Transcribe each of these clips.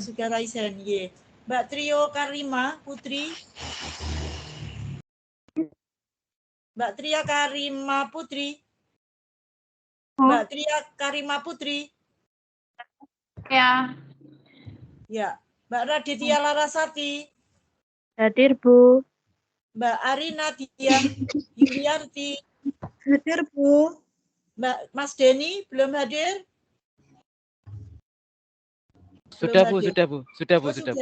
sudah raisen, ye. Mbak Trio Karima Putri. Mbak Tria Karima Putri. Mbak Tria Karima Putri. Ya. Ya. Mbak Raditya Larasati. Hadir, Bu. Mbak Arina Dian Yulianti. Hadir, Bu. Mbak Mas Denny belum hadir? Sudah, Bu, hadir. sudah, Bu. Sudah, Bu, Oh, sudah, Bu.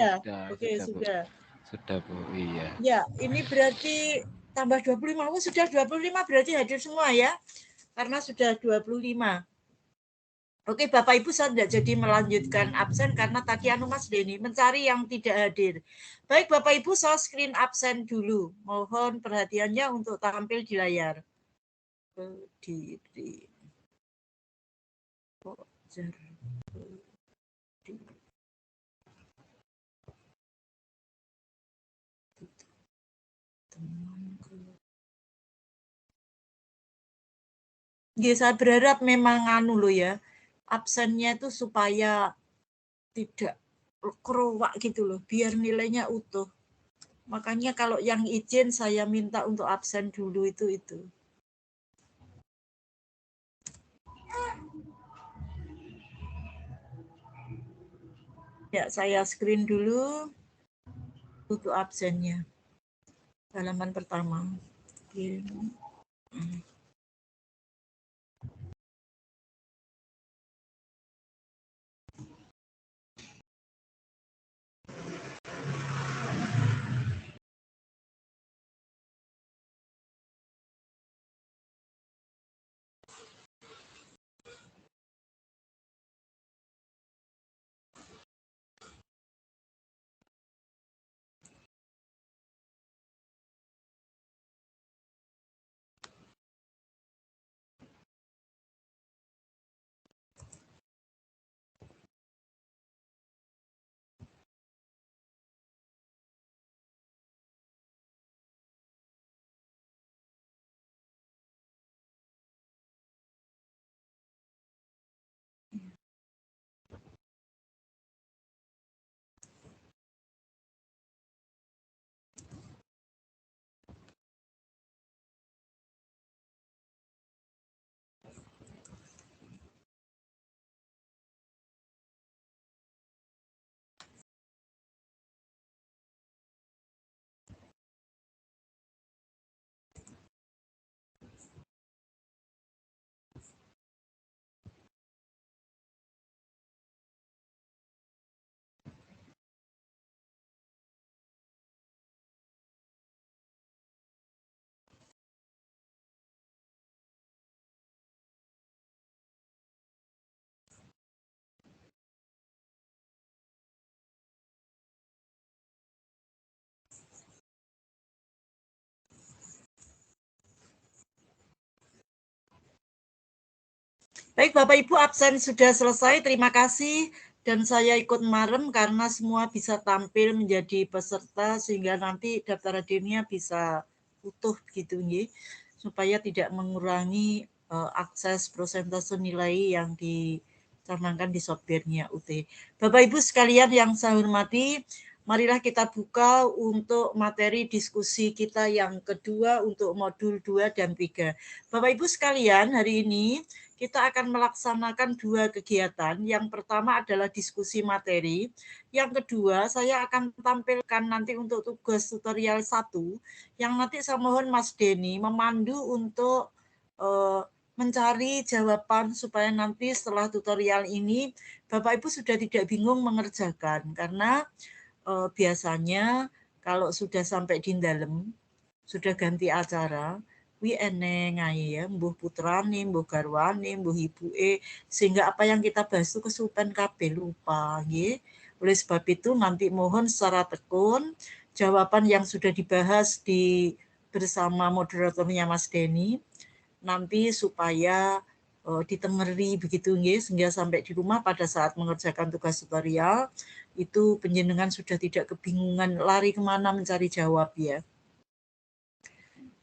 Oke, sudah. Sudah, Bu. Iya. Ya, ini berarti tambah 25. Oh, sudah 25 berarti hadir semua ya. Karena sudah 25. Oke, Bapak Ibu saya tidak jadi melanjutkan absen karena tadi Mas Denny mencari yang tidak hadir. Baik Bapak Ibu, saya screen absen dulu. Mohon perhatiannya untuk tampil di layar. Berdiri. Ya, saya berharap memang loh ya, absennya itu supaya tidak kerowak gitu loh, biar nilainya utuh. Makanya kalau yang izin saya minta untuk absen dulu itu. Ya, saya screen dulu untuk absennya. Halaman pertama. Baik, Bapak Ibu absen sudah selesai. Terima kasih. Dan saya ikut marem karena semua bisa tampil menjadi peserta sehingga nanti daftar hadirnya bisa utuh gitu nggih, supaya tidak mengurangi akses persentase nilai yang dicanangkan di software-nya UT. Bapak Ibu sekalian yang saya hormati, marilah kita buka untuk materi diskusi kita yang kedua untuk modul 2 dan 3. Bapak Ibu sekalian, hari ini kita akan melaksanakan 2 kegiatan. Yang pertama adalah diskusi materi. Yang kedua, saya akan tampilkan nanti untuk tugas tutorial 1, yang nanti saya mohon Mas Denny memandu untuk mencari jawaban supaya nanti setelah tutorial ini Bapak Ibu sudah tidak bingung mengerjakan. Karena biasanya kalau sudah sampai di dalam, sudah ganti acara, wi eneng ae ya, mbuh putrane, mbuh garwane, mbuh ibuke, sehingga apa yang kita bahas itu kesupen kabeh lupa nggih. Oleh sebab itu nanti mohon secara tekun jawaban yang sudah dibahas bersama moderatornya Mas Denny nanti supaya ditengeri begitu nggih, sehingga sampai di rumah pada saat mengerjakan tugas tutorial itu penjenengan sudah tidak kebingungan lari kemana mencari jawab ya.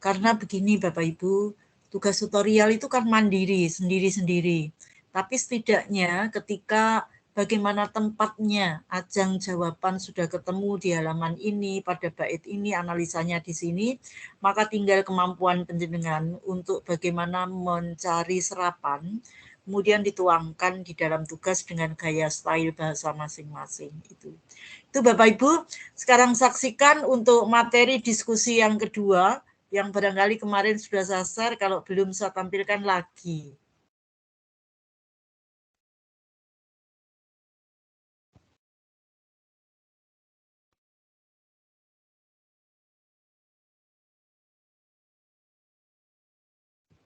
Karena begini Bapak Ibu, tugas tutorial itu kan mandiri, sendiri-sendiri. Tapi setidaknya ketika bagaimana tempatnya, ajang jawaban sudah ketemu di halaman ini, pada bait ini, analisanya di sini, maka tinggal kemampuan panjenengan untuk bagaimana mencari serapan, kemudian dituangkan di dalam tugas dengan gaya style bahasa masing-masing. Itu Bapak Ibu, sekarang saksikan untuk materi diskusi yang kedua, yang barangkali kemarin sudah saya share, kalau belum saya tampilkan lagi.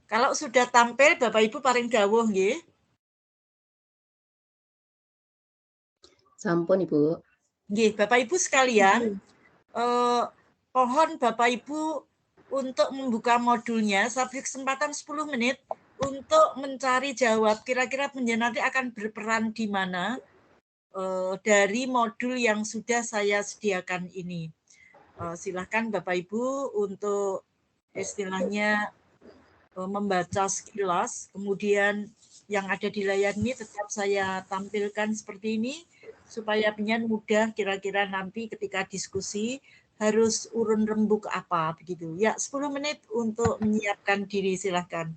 Kalau sudah tampil, Bapak Ibu paring dawuh nggih. Sampun Ibu. Nggih, Bapak Ibu sekalian, mohon Bapak Ibu untuk membuka modulnya, saya beri kesempatan 10 menit untuk mencari jawab kira-kira penjenengan nanti akan berperan di mana dari modul yang sudah saya sediakan ini. Silakan Bapak Ibu untuk istilahnya membaca sekilas, kemudian yang ada di layar ini tetap saya tampilkan seperti ini, supaya penyan mudah kira-kira nanti ketika diskusi harus urun rembuk apa begitu. Ya, 10 menit untuk menyiapkan diri, silahkan.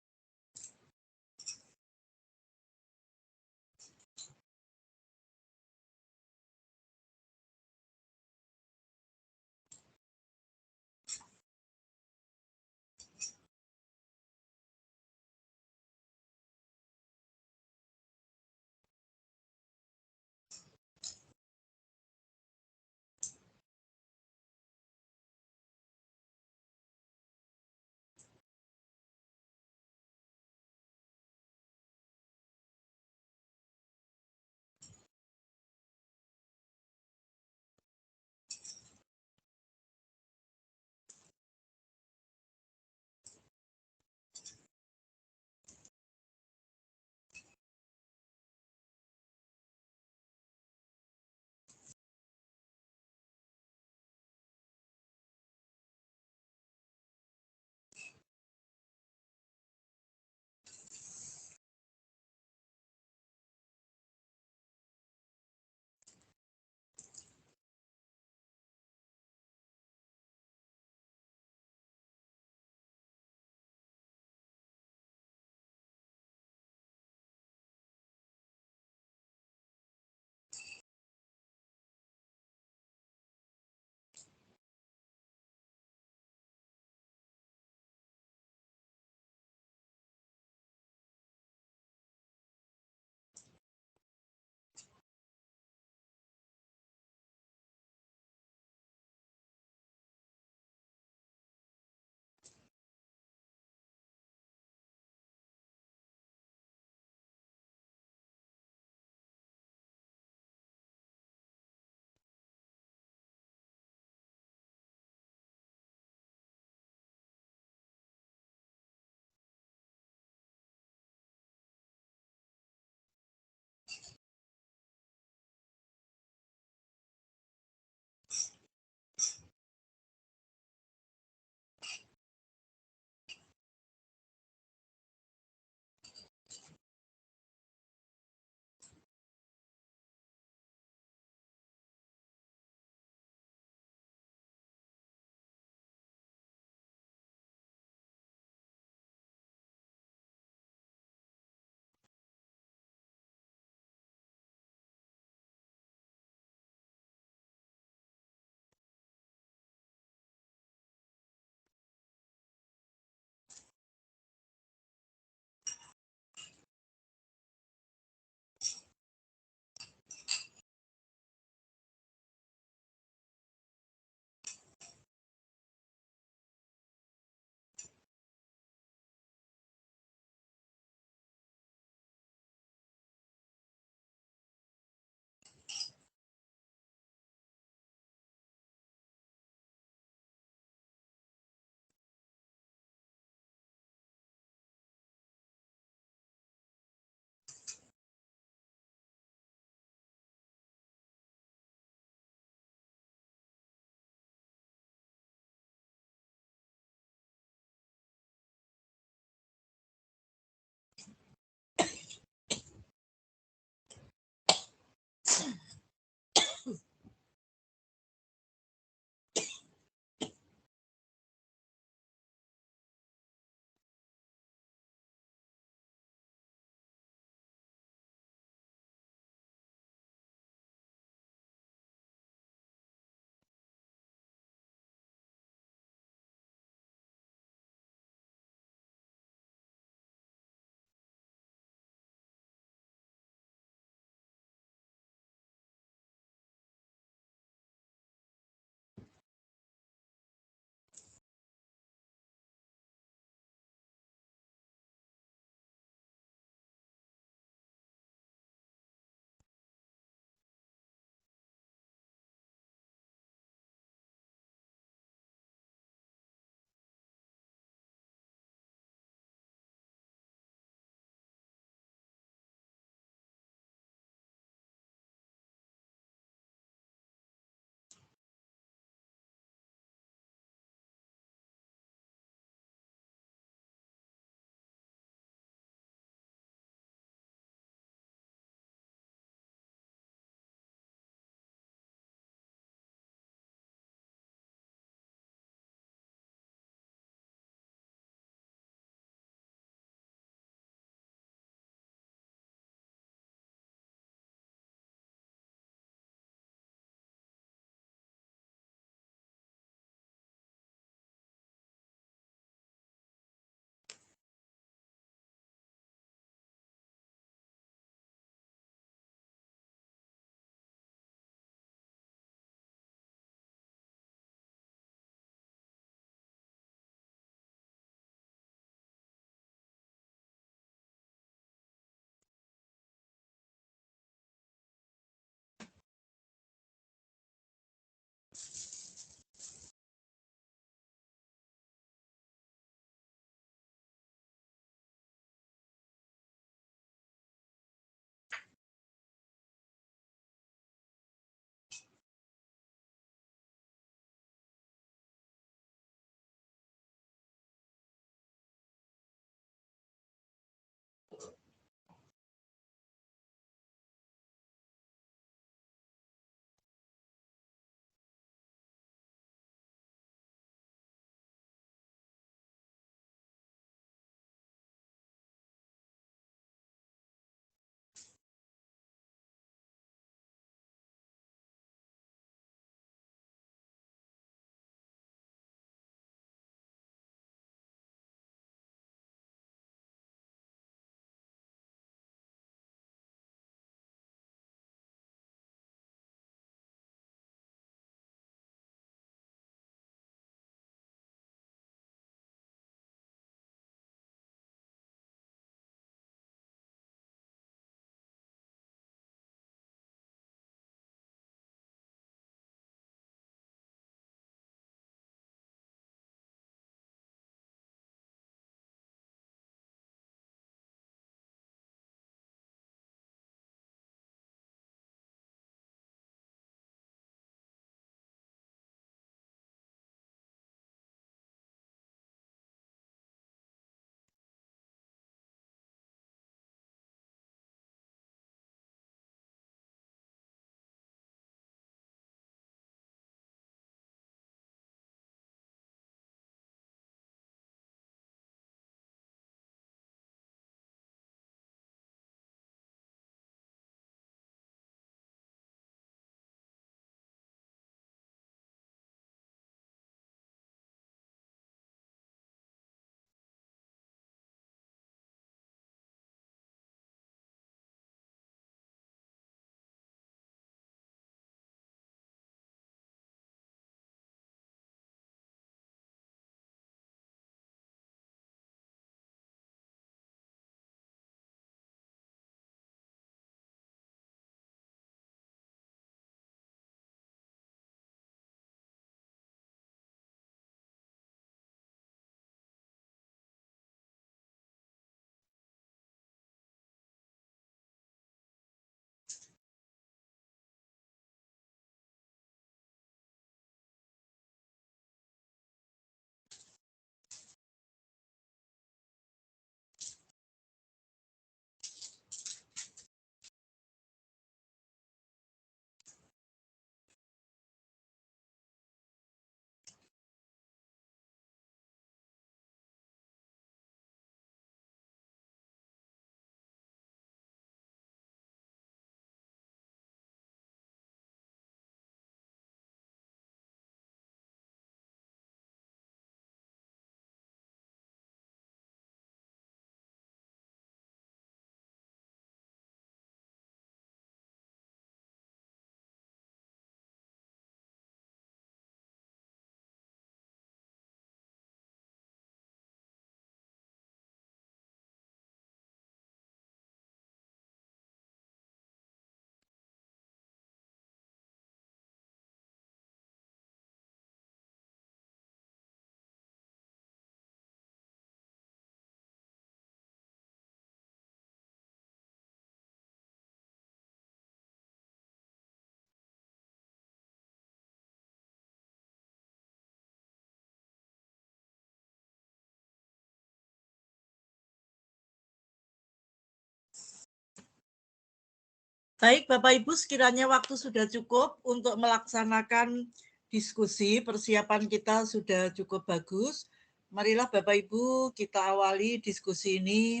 Baik, Bapak Ibu, sekiranya waktu sudah cukup untuk melaksanakan diskusi, persiapan kita sudah cukup bagus. Marilah Bapak Ibu kita awali diskusi ini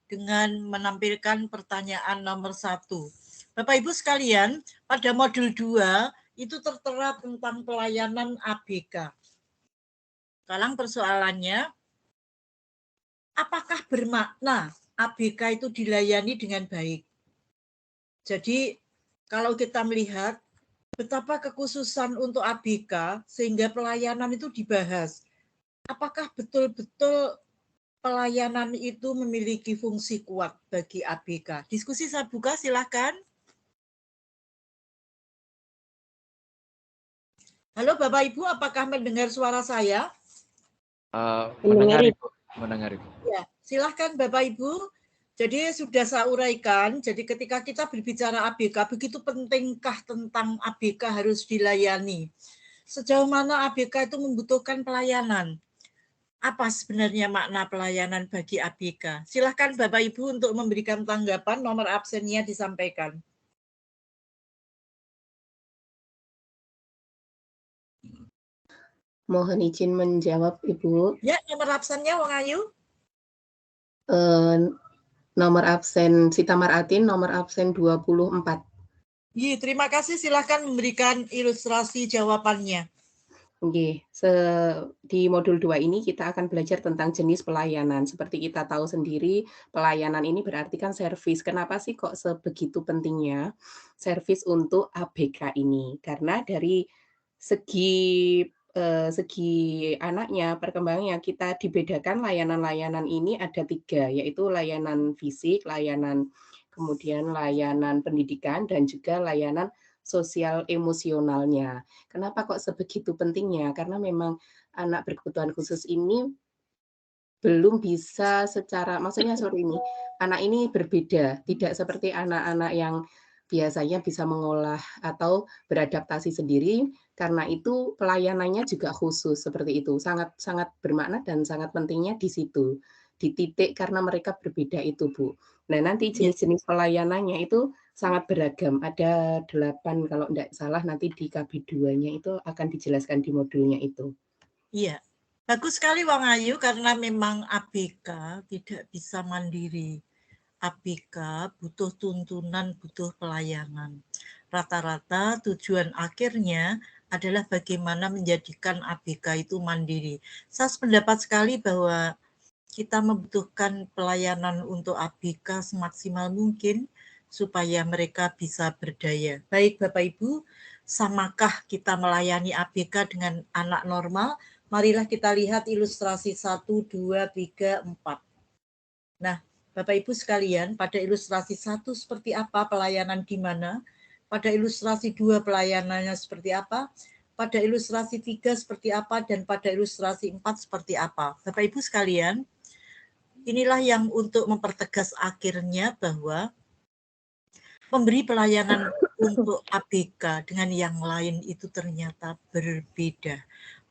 dengan menampilkan pertanyaan nomor 1. Bapak Ibu sekalian, pada modul 2 itu tertera tentang pelayanan ABK. Sekarang persoalannya, apakah bermakna ABK itu dilayani dengan baik? Jadi kalau kita melihat betapa kekhususan untuk ABK sehingga pelayanan itu dibahas. Apakah betul-betul pelayanan itu memiliki fungsi kuat bagi ABK? Diskusi saya buka, silakan. Halo Bapak Ibu, apakah mendengar suara saya? Mendengar Ibu. Mendengar Ibu. Ya, silahkan Bapak Ibu. Jadi sudah saya uraikan, jadi ketika kita berbicara ABK, begitu pentingkah tentang ABK harus dilayani. Sejauh mana ABK itu membutuhkan pelayanan? Apa sebenarnya makna pelayanan bagi ABK? Silahkan Bapak Ibu untuk memberikan tanggapan, nomor absennya disampaikan. Mohon izin menjawab, Ibu. Ya, nomor absennya Wong Ayu. Nomor absen Sita Maratin, nomor absen 24. Iya, terima kasih. Silahkan memberikan ilustrasi jawabannya. Oke, di modul 2 ini kita akan belajar tentang jenis pelayanan. Seperti kita tahu sendiri, pelayanan ini berarti kan servis. Kenapa sih kok sebegitu pentingnya servis untuk ABK ini? Karena dari segi anaknya, perkembangannya, kita dibedakan layanan-layanan ini ada 3, yaitu layanan fisik, kemudian layanan pendidikan, dan juga layanan sosial emosionalnya. Kenapa kok sebegitu pentingnya? Karena memang anak berkebutuhan khusus ini belum bisa anak ini berbeda, tidak seperti anak-anak yang biasanya bisa mengolah atau beradaptasi sendiri, karena itu pelayanannya juga khusus seperti itu. Sangat sangat bermakna dan sangat pentingnya di situ, di titik karena mereka berbeda itu, Bu. Nah, nanti jenis-jenis pelayanannya itu sangat beragam, ada 8 kalau tidak salah, nanti di KB2-nya itu akan dijelaskan di modulnya itu. Iya, bagus sekali Wang Ayu, karena memang ABK tidak bisa mandiri. ABK butuh tuntunan, butuh pelayanan. Rata-rata tujuan akhirnya adalah bagaimana menjadikan ABK itu mandiri. Saya sependapat sekali bahwa kita membutuhkan pelayanan untuk ABK semaksimal mungkin supaya mereka bisa berdaya. Baik Bapak Ibu, samakah kita melayani ABK dengan anak normal? Marilah kita lihat ilustrasi 1, 2, 3, 4. Nah, Bapak Ibu sekalian, pada ilustrasi 1 seperti apa pelayanan di mana? Pada ilustrasi 2 pelayanannya seperti apa? Pada ilustrasi 3 seperti apa? Dan pada ilustrasi 4 seperti apa? Bapak Ibu sekalian, inilah yang untuk mempertegas akhirnya bahwa pemberi pelayanan untuk ABK dengan yang lain itu ternyata berbeda.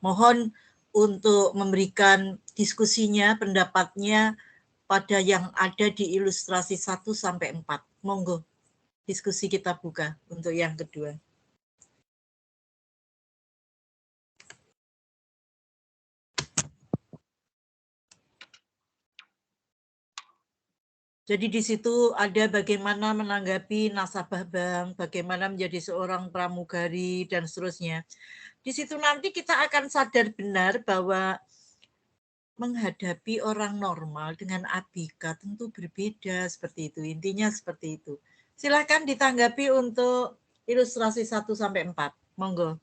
Mohon untuk memberikan diskusinya, pendapatnya pada yang ada di ilustrasi 1 sampai 4. Monggo, diskusi kita buka untuk yang kedua. Jadi di situ ada bagaimana menanggapi nasabah bank, bagaimana menjadi seorang pramugari, dan seterusnya. Di situ nanti kita akan sadar benar bahwa menghadapi orang normal dengan ABK tentu berbeda seperti itu. Intinya seperti itu. Silakan ditanggapi untuk ilustrasi 1 sampai 4. Monggo.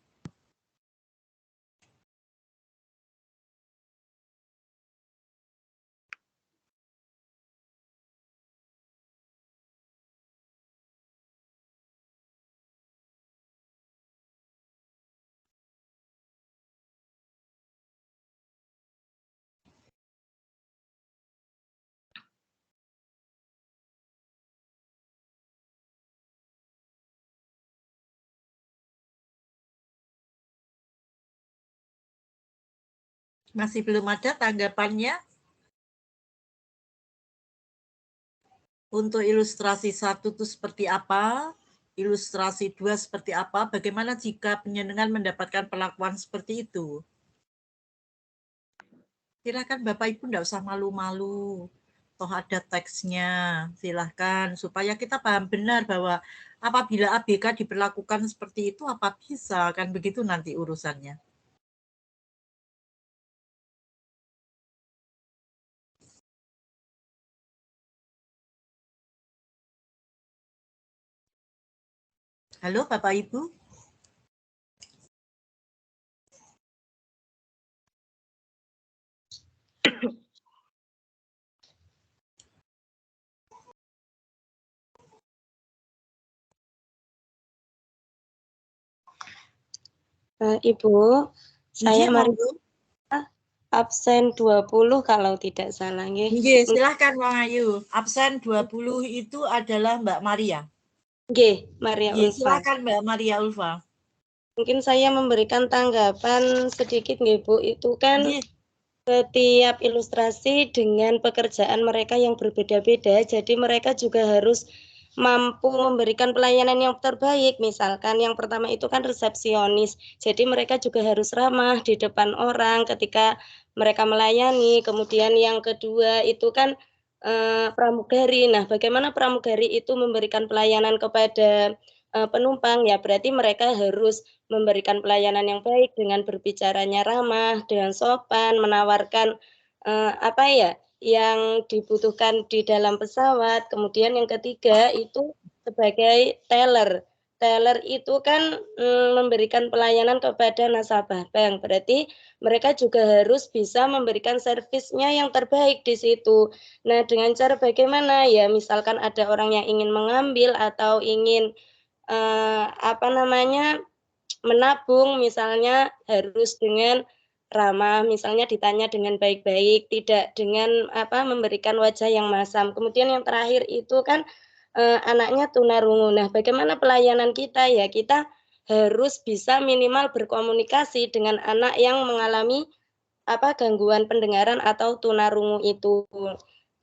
Masih belum ada tanggapannya? Untuk ilustrasi 1 itu seperti apa? Ilustrasi 2 seperti apa? Bagaimana jika penjenengan mendapatkan perlakuan seperti itu? Silakan Bapak Ibu enggak usah malu-malu. Toh ada teksnya. Silahkan supaya kita paham benar bahwa apabila ABK diperlakukan seperti itu apa bisa, kan begitu nanti urusannya. Halo Bapak Ibu. Ibu, saya Nggih, mari monggo. absen 20 kalau tidak salah nggih. Nggih, silahkan Wang Ayu. Absen 20 itu adalah Mbak Maria. Nggih, Maria Nggih, Ulfa. silakan Mbak Maria Ulfa. Mungkin saya memberikan tanggapan sedikit nggih Bu, itu kan Nggih. setiap ilustrasi dengan pekerjaan mereka yang berbeda-beda, jadi mereka juga harus mampu memberikan pelayanan yang terbaik. Misalkan yang pertama itu kan resepsionis, jadi mereka juga harus ramah di depan orang ketika mereka melayani. Kemudian yang kedua itu kan pramugari. Nah, bagaimana pramugari itu memberikan pelayanan kepada penumpang, ya berarti mereka harus memberikan pelayanan yang baik dengan berbicaranya ramah, dengan sopan, menawarkan apa ya, yang dibutuhkan di dalam pesawat. Kemudian yang ketiga itu sebagai teller. Teller itu kan memberikan pelayanan kepada nasabah bank. Berarti mereka juga harus bisa memberikan servisnya yang terbaik di situ. Nah, dengan cara bagaimana? Ya, misalkan ada orang yang ingin mengambil atau ingin menabung, misalnya harus dengan ramah, misalnya ditanya dengan baik-baik, tidak dengan memberikan wajah yang masam. Kemudian yang terakhir itu kan anaknya tunarungu. Nah, bagaimana pelayanan kita ya? Kita harus bisa minimal berkomunikasi dengan anak yang mengalami gangguan pendengaran atau tunarungu itu.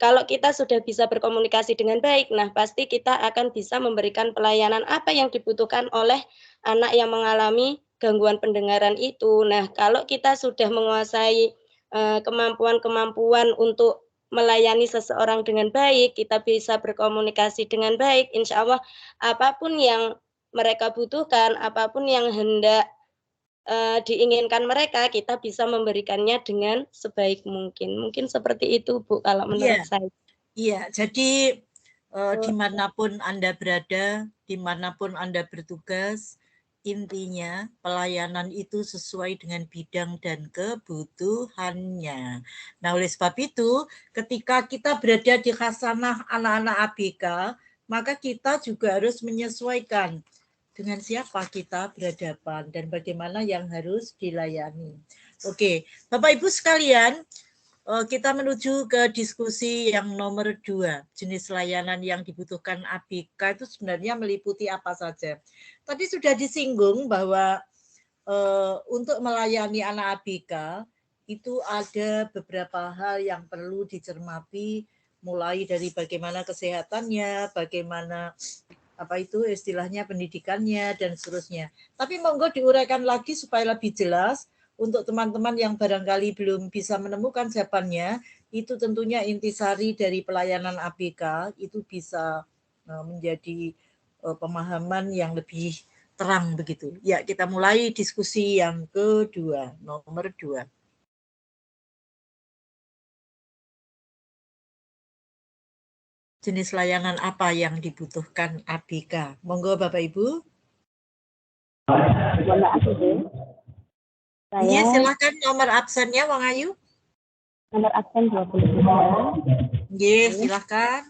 Kalau kita sudah bisa berkomunikasi dengan baik, nah pasti kita akan bisa memberikan pelayanan apa yang dibutuhkan oleh anak yang mengalami gangguan pendengaran itu. Nah, kalau kita sudah menguasai kemampuan-kemampuan untuk melayani seseorang dengan baik, kita bisa berkomunikasi dengan baik, insya Allah apapun yang mereka butuhkan, apapun yang hendak diinginkan mereka, kita bisa memberikannya dengan sebaik mungkin. Mungkin seperti itu, Bu, kalau menurut saya. Iya, jadi dimanapun Anda berada, dimanapun Anda bertugas, intinya pelayanan itu sesuai dengan bidang dan kebutuhannya. Nah, oleh sebab itu, ketika kita berada di khasanah anak-anak ABK, maka kita juga harus menyesuaikan dengan siapa kita berhadapan dan bagaimana yang harus dilayani. Oke, Bapak Ibu sekalian, kita menuju ke diskusi yang nomor 2. Jenis layanan yang dibutuhkan ABK itu sebenarnya meliputi apa saja. Tadi sudah disinggung bahwa untuk melayani anak ABK itu ada beberapa hal yang perlu dicermati, mulai dari bagaimana kesehatannya, bagaimana istilahnya pendidikannya dan seterusnya. Tapi monggo diuraikan lagi supaya lebih jelas untuk teman-teman yang barangkali belum bisa menemukan jawabannya. Itu tentunya intisari dari pelayanan ABK itu bisa menjadi pemahaman yang lebih terang begitu. Ya, kita mulai diskusi yang kedua, nomor 2. Jenis layanan apa yang dibutuhkan ABK? Monggo Bapak Ibu. Iya, silakan nomor absennya Wang Ayu. Nomor absen 22. Iya, silakan.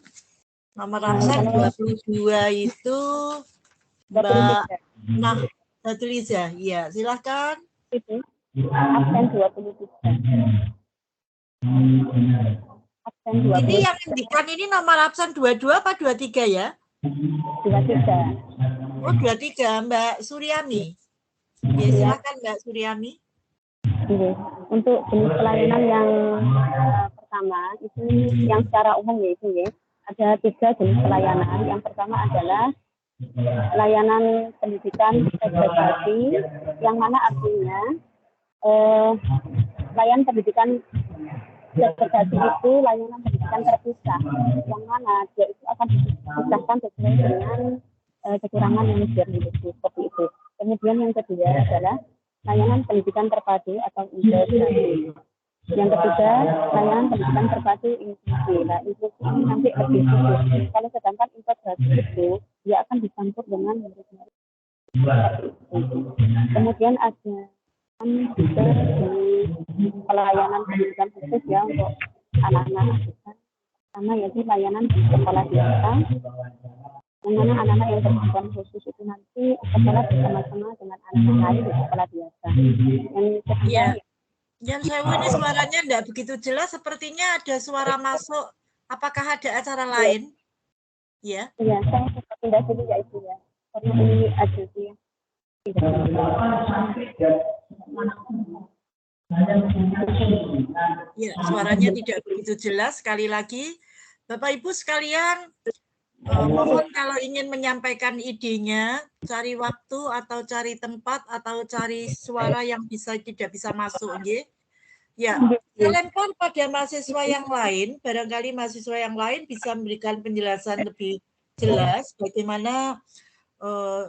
Nomor absen 22 itu Mbak Datuliza. Iya, silakan. Absen 23. Ini yang indikan ini nomor absen 22 apa 23 ya? 23. Oh, 23, Mbak Suryami. Ya, silakan Mbak Suryami. Untuk jenis pelayanan yang pertama itu yang secara umum ya Ibu ya. ada 3 jenis pelayanan. Yang pertama adalah layanan pendidikan segregasi, yang mana artinya layanan pendidikan segregasi itu layanan pendidikan terpisah, yang mana dia itu akan dipisahkan sesuai dengan kekurangan yang dia miliki, seperti itu. Kemudian yang kedua adalah layanan pendidikan terpadu atau integrasi. Yang ketiga, layanan pendidikan terpadu inklusi. Nah, inklusi ini nanti lebih khusus. Kalau sedangkan integrasi itu dia akan dicampur dengan murid-murid. Kemudian ada juga di pelayanan pendidikan khusus ya untuk anak-anak sama yaitu layanan di sekolah biasa, yang mana anak-anak yang berkebutuhan khusus itu nanti sekolah bersama-sama dengan anak-anak lain di sekolah biasa. Yang ketiga, Yang saya ini suaranya tidak begitu jelas, sepertinya ada suara masuk. Apakah ada acara lain? Ya. Iya, saya sempat pindah dulu ya Ibu ya. Karena ini ada sih. Ya, suaranya tidak begitu jelas. Sekali lagi, Bapak Ibu sekalian, mohon kalau ingin menyampaikan idenya, cari waktu atau cari tempat atau cari suara yang tidak bisa masuk, nggih. Ya, saya lempar pada mahasiswa yang lain, barangkali mahasiswa yang lain bisa memberikan penjelasan lebih jelas bagaimana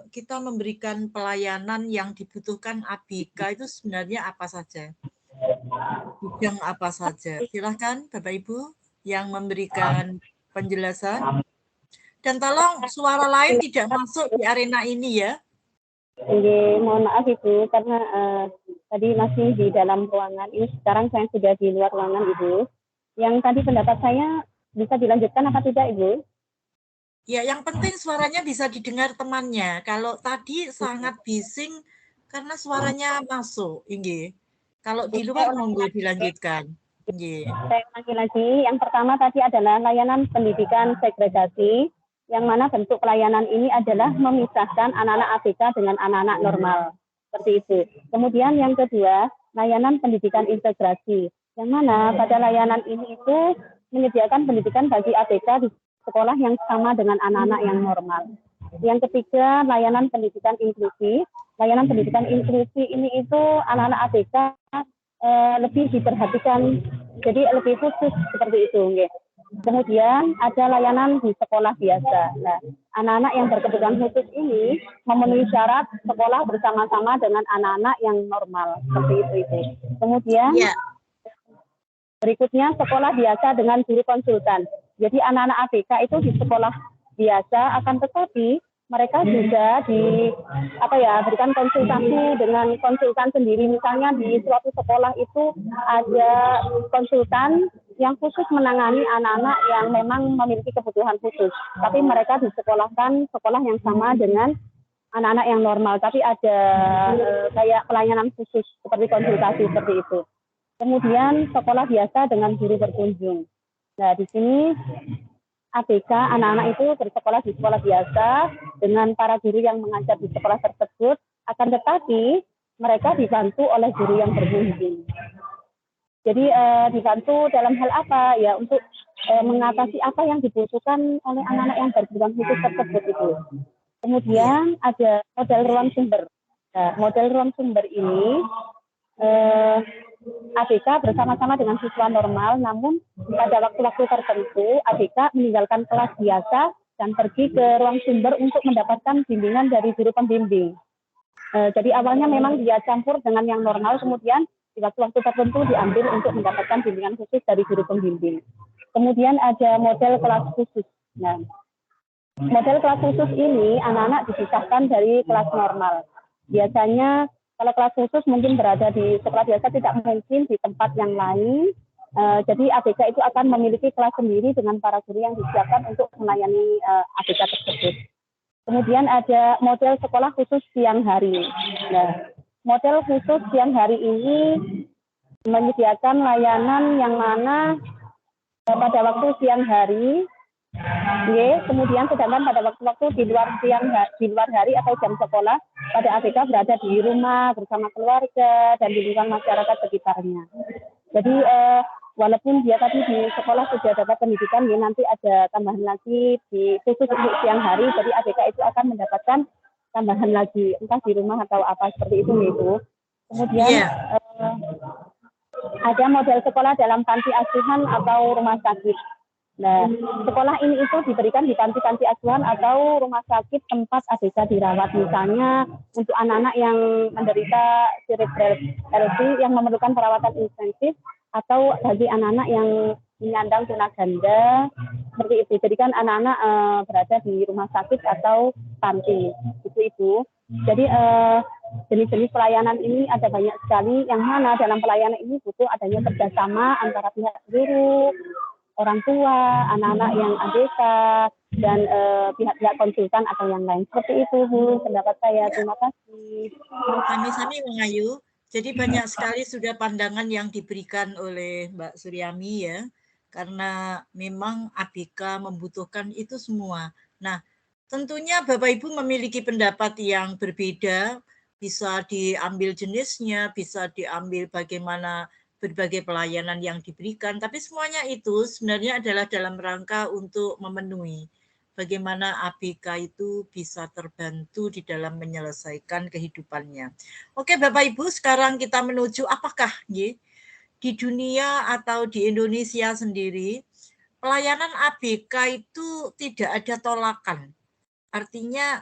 kita memberikan pelayanan yang dibutuhkan ABK itu sebenarnya apa saja, bidang apa saja. Silakan Bapak Ibu yang memberikan penjelasan. Dan tolong suara lain tidak masuk di arena ini ya. Oke, mohon maaf Ibu, karena tadi masih di dalam ruangan. Ini sekarang saya sudah di luar ruangan Ibu. Yang tadi pendapat saya bisa dilanjutkan apa tidak Ibu? Ya, yang penting suaranya bisa didengar temannya. Kalau tadi sangat bising karena suaranya masuk, Inge. Kalau di luar monggo dilanjutkan. Inge. Saya ulangi lagi. Yang pertama tadi adalah layanan pendidikan segregasi, yang mana bentuk pelayanan ini adalah memisahkan anak-anak ABK dengan anak-anak normal. Seperti itu. Kemudian yang kedua, layanan pendidikan integrasi, yang mana pada layanan ini itu menyediakan pendidikan bagi ABK di sekolah yang sama dengan anak-anak yang normal. Yang ketiga, layanan pendidikan inklusi. Layanan pendidikan inklusi ini itu anak-anak ABK lebih diperhatikan, jadi lebih khusus seperti itu. Okay. Kemudian ada layanan di sekolah biasa. Nah, anak-anak yang berkebutuhan khusus ini memenuhi syarat sekolah bersama-sama dengan anak-anak yang normal, seperti itu. Kemudian berikutnya sekolah biasa dengan guru konsultan. Jadi anak-anak ABK itu di sekolah biasa, akan tetapi mereka juga berikan konsultasi dengan konsultan sendiri. Misalnya di suatu sekolah itu ada konsultan yang khusus menangani anak-anak yang memang memiliki kebutuhan khusus. Tapi mereka disekolahkan sekolah yang sama dengan anak-anak yang normal. Tapi ada kayak pelayanan khusus seperti konsultasi seperti itu. Kemudian sekolah biasa dengan guru berkunjung. Nah, di sini ABK, anak-anak itu bersekolah di sekolah biasa dengan para guru yang mengajar di sekolah tersebut, akan tetapi mereka dibantu oleh guru yang berkunjung. Jadi dibantu dalam hal apa? Ya, untuk mengatasi apa yang dibutuhkan oleh anak-anak yang berkebutuhan khusus tersebut itu. Kemudian ada model ruang sumber. Nah, model ruang sumber ini ABK bersama-sama dengan siswa normal, namun pada waktu-waktu tertentu ABK meninggalkan kelas biasa dan pergi ke ruang sumber untuk mendapatkan bimbingan dari guru pembimbing. Jadi awalnya memang dia campur dengan yang normal, kemudian di waktu-waktu tertentu diambil untuk mendapatkan bimbingan khusus dari guru pembimbing. Kemudian ada model kelas khusus. Nah, model kelas khusus ini anak-anak dipisahkan dari kelas normal. Biasanya kalau kelas khusus mungkin berada di sekolah biasa, tidak mungkin di tempat yang lain. Jadi ABK itu akan memiliki kelas sendiri dengan para guru yang disiapkan untuk melayani ABK tersebut. Kemudian ada model sekolah khusus siang hari. Nah, model khusus siang hari ini menyediakan layanan yang mana pada waktu siang hari, kemudian sedangkan pada waktu-waktu di luar hari atau jam sekolah, pada ABK berada di rumah bersama keluarga dan di lingkungan masyarakat sekitarnya. Jadi walaupun dia tadi di sekolah sudah dapat pendidikan, ya nanti ada tambahan lagi di khusus untuk siang hari, jadi ABK itu akan mendapatkan tambahan lagi, entah di rumah atau apa seperti itu ya Ibu. Kemudian ada model sekolah dalam panti asuhan atau rumah sakit. Nah, sekolah ini itu diberikan di panti-panti asuhan atau rumah sakit tempat ABK dirawat. Misalnya untuk anak-anak yang menderita cerebral palsy yang memerlukan perawatan intensif, atau bagi anak-anak yang menyandang tunaganda seperti itu. Jadi kan anak-anak berada di rumah sakit atau panti. Itu Ibu. Jadi jenis-jenis pelayanan ini ada banyak sekali, yang mana dalam pelayanan ini butuh adanya kerjasama antara pihak guru, orang tua, anak-anak yang ABK, dan pihak-pihak konsultan atau yang lain. Seperti itu Bu, pendapat saya. Terima kasih. Sami-sami Bang Ayu. Jadi banyak sekali sudah pandangan yang diberikan oleh Mbak Suryami ya, karena memang ABK membutuhkan itu semua. Nah, tentunya Bapak Ibu memiliki pendapat yang berbeda, bisa diambil jenisnya, bisa diambil bagaimana berbagai pelayanan yang diberikan, tapi semuanya itu sebenarnya adalah dalam rangka untuk memenuhi bagaimana ABK itu bisa terbantu di dalam menyelesaikan kehidupannya. Oke Bapak Ibu, sekarang kita menuju apakah di dunia atau di Indonesia sendiri pelayanan ABK itu tidak ada tolakan. Artinya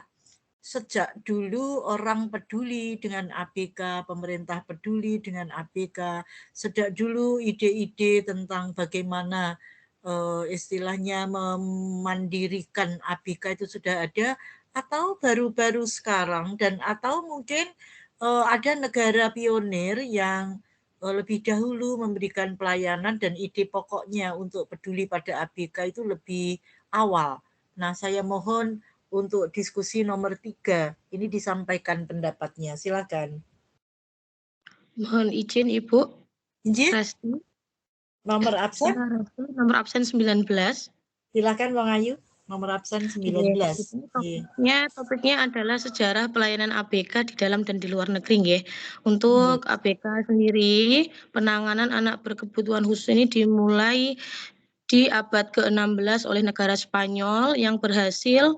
sejak dulu orang peduli dengan ABK, pemerintah peduli dengan ABK, sejak dulu ide-ide tentang bagaimana istilahnya memandirikan ABK itu sudah ada, atau baru-baru sekarang, dan atau mungkin ada negara pionir yang lebih dahulu memberikan pelayanan dan ide pokoknya untuk peduli pada ABK itu lebih awal. Nah, saya mohon untuk diskusi nomor 3, ini disampaikan pendapatnya. Silakan. Mohon izin Ibu. Izin. Nomor absen? Nomor absen 19. Silakan Bang Ayu. Nomor absen 19. Topiknya adalah sejarah pelayanan ABK di dalam dan di luar negeri nggih. Untuk ABK sendiri, penanganan anak berkebutuhan khusus ini dimulai di abad ke-16 oleh negara Spanyol yang berhasil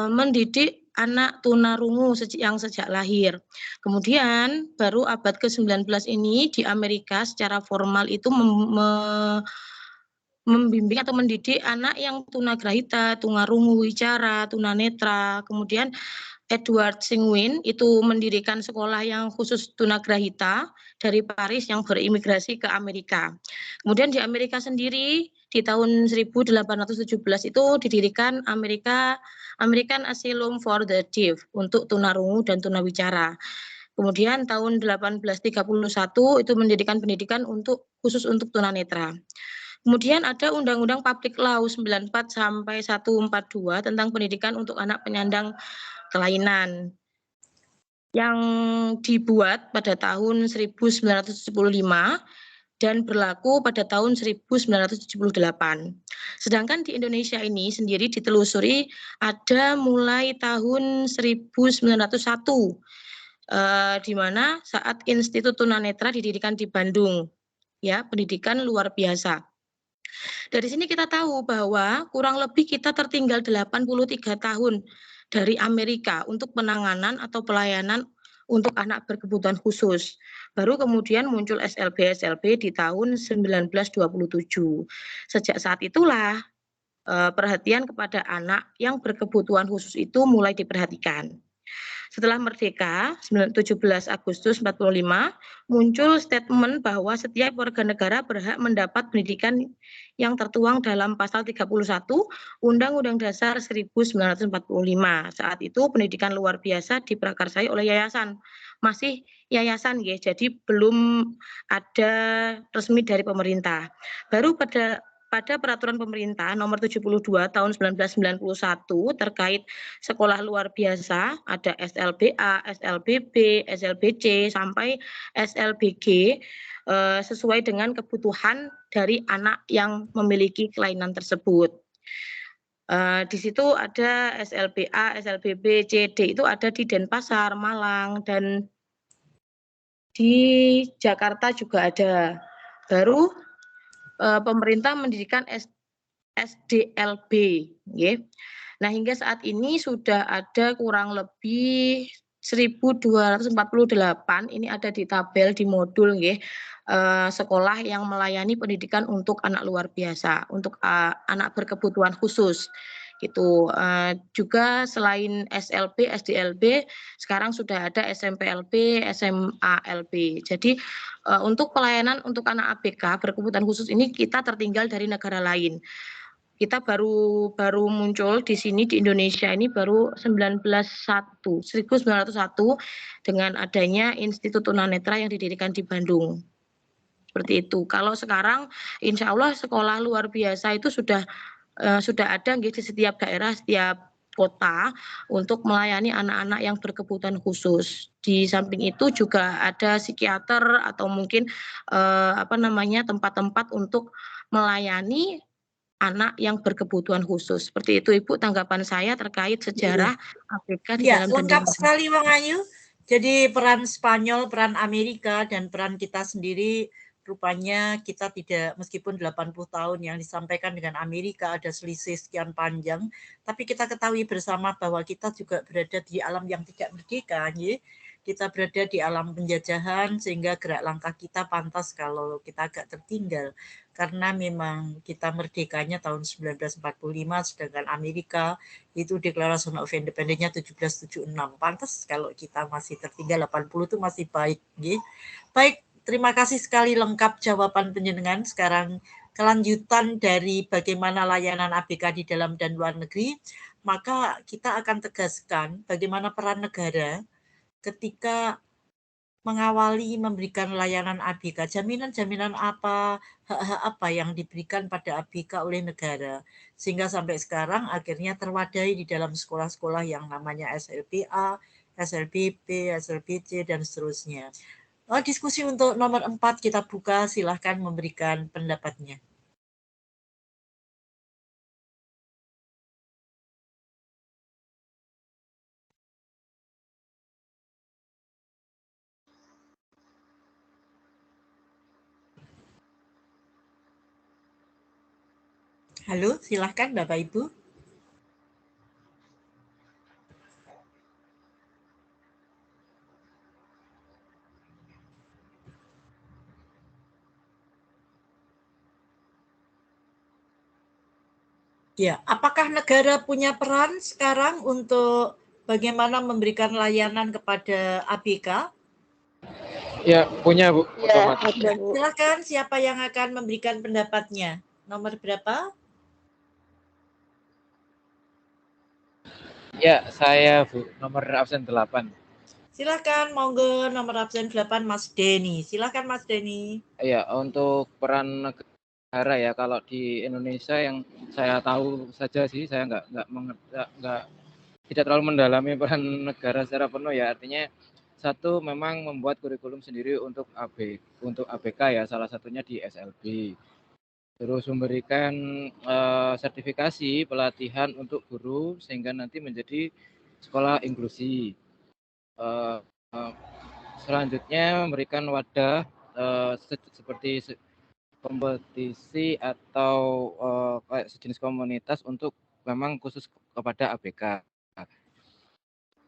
mendidik anak tunarungu yang sejak lahir. Kemudian baru abad ke-19 ini di Amerika secara formal itu membimbing atau mendidik anak yang tunagrahita, tunarungu, wicara, tunanetra. Kemudian Edward Singwin itu mendirikan sekolah yang khusus tunagrahita dari Paris yang berimigrasi ke Amerika. Kemudian di Amerika sendiri di tahun 1817 itu didirikan American Asylum for the Deaf untuk tunarungu dan tunawicara. Kemudian tahun 1831 itu mendirikan pendidikan khusus untuk tunanetra. Kemudian ada Undang-Undang Public Law 94 sampai 142 tentang pendidikan untuk anak penyandang kelainan yang dibuat pada tahun 1975 dan berlaku pada tahun 1978. Sedangkan di Indonesia ini sendiri ditelusuri ada mulai tahun 1901, di mana saat Institut Tunanetra didirikan di Bandung, ya, pendidikan luar biasa. Dari sini kita tahu bahwa kurang lebih kita tertinggal 83 tahun dari Amerika untuk penanganan atau pelayanan untuk anak berkebutuhan khusus. Baru kemudian muncul SLB di tahun 1927. Sejak saat itulah perhatian kepada anak yang berkebutuhan khusus itu mulai diperhatikan. Setelah merdeka, 17 Agustus 45, muncul statement bahwa setiap warga negara berhak mendapat pendidikan yang tertuang dalam pasal 31 Undang-Undang Dasar 1945. Saat itu pendidikan luar biasa diprakarsai oleh yayasan. Masih yayasan ya, jadi belum ada resmi dari pemerintah. Baru pada peraturan pemerintah nomor 72 tahun 1991 terkait sekolah luar biasa, ada SLBA, SLBB, SLBC, sampai SLBG sesuai dengan kebutuhan dari anak yang memiliki kelainan tersebut. Di situ ada SLBA, SLBB, CD itu ada di Denpasar, Malang, dan di Jakarta juga ada. Baru pemerintah mendirikan SDLB, nggih. Nah, hingga saat ini sudah ada kurang lebih 1.248 ini ada di tabel di modul nggih, sekolah yang melayani pendidikan untuk anak luar biasa, untuk anak berkebutuhan khusus gitu. Juga selain SLB, SDLB, sekarang sudah ada SMPLB, SMALB. Jadi untuk pelayanan untuk anak ABK berkebutuhan khusus ini kita tertinggal dari negara lain. Kita baru muncul di sini di Indonesia ini baru 1901 dengan adanya Institut Tunanetra yang didirikan di Bandung. Seperti itu. Kalau sekarang insya Allah sekolah luar biasa itu sudah ada di setiap daerah, setiap kota untuk melayani anak-anak yang berkebutuhan khusus. Di samping itu juga ada psikiater atau mungkin tempat-tempat untuk melayani anak yang berkebutuhan khusus. Seperti itu Ibu tanggapan saya terkait sejarah ABK di dalam lengkap sekali Wang Ayu. Jadi peran Spanyol, peran Amerika, dan peran kita sendiri rupanya kita tidak, meskipun 80 tahun yang disampaikan dengan Amerika ada selisih sekian panjang, tapi kita ketahui bersama bahwa kita juga berada di alam yang tidak merdeka, ya. Kita berada di alam penjajahan sehingga gerak langkah kita pantas kalau kita agak tertinggal. Karena memang kita merdekanya tahun 1945, sedangkan Amerika itu Declaration of Independence-nya 1776. Pantas kalau kita masih tertinggal 80 itu masih baik. Ya. Baik, terima kasih sekali lengkap jawaban penjenengan. Sekarang kelanjutan dari bagaimana layanan ABK di dalam dan luar negeri, maka kita akan tegaskan bagaimana peran negara ketika mengawali memberikan layanan ABK, jaminan-jaminan apa, hak-hak apa yang diberikan pada ABK oleh negara, sehingga sampai sekarang akhirnya terwadai di dalam sekolah-sekolah yang namanya SLPA, SLPB, SLPC, dan seterusnya. Diskusi untuk nomor 4 kita buka, silahkan memberikan pendapatnya. Halo, silahkan Bapak Ibu. Ya, apakah negara punya peran sekarang untuk bagaimana memberikan layanan kepada ABK? Ya, punya Bu. Ya, Otomatis. ada, Bu. Silakan, siapa yang akan memberikan pendapatnya? Nomor berapa? Ya, saya Bu, nomor absen 8. Silakan, monggo nomor absen 8 Mas Denny. Silakan Mas Denny. Ya, untuk peran negara ya, kalau di Indonesia yang saya tahu saja sih, saya tidak terlalu mendalami peran negara secara penuh ya. Artinya satu memang membuat kurikulum sendiri untuk ABK ya, salah satunya di SLB. Terus memberikan sertifikasi pelatihan untuk guru sehingga nanti menjadi sekolah inklusi. Selanjutnya memberikan wadah seperti kompetisi atau kayak sejenis komunitas untuk memang khusus kepada ABK.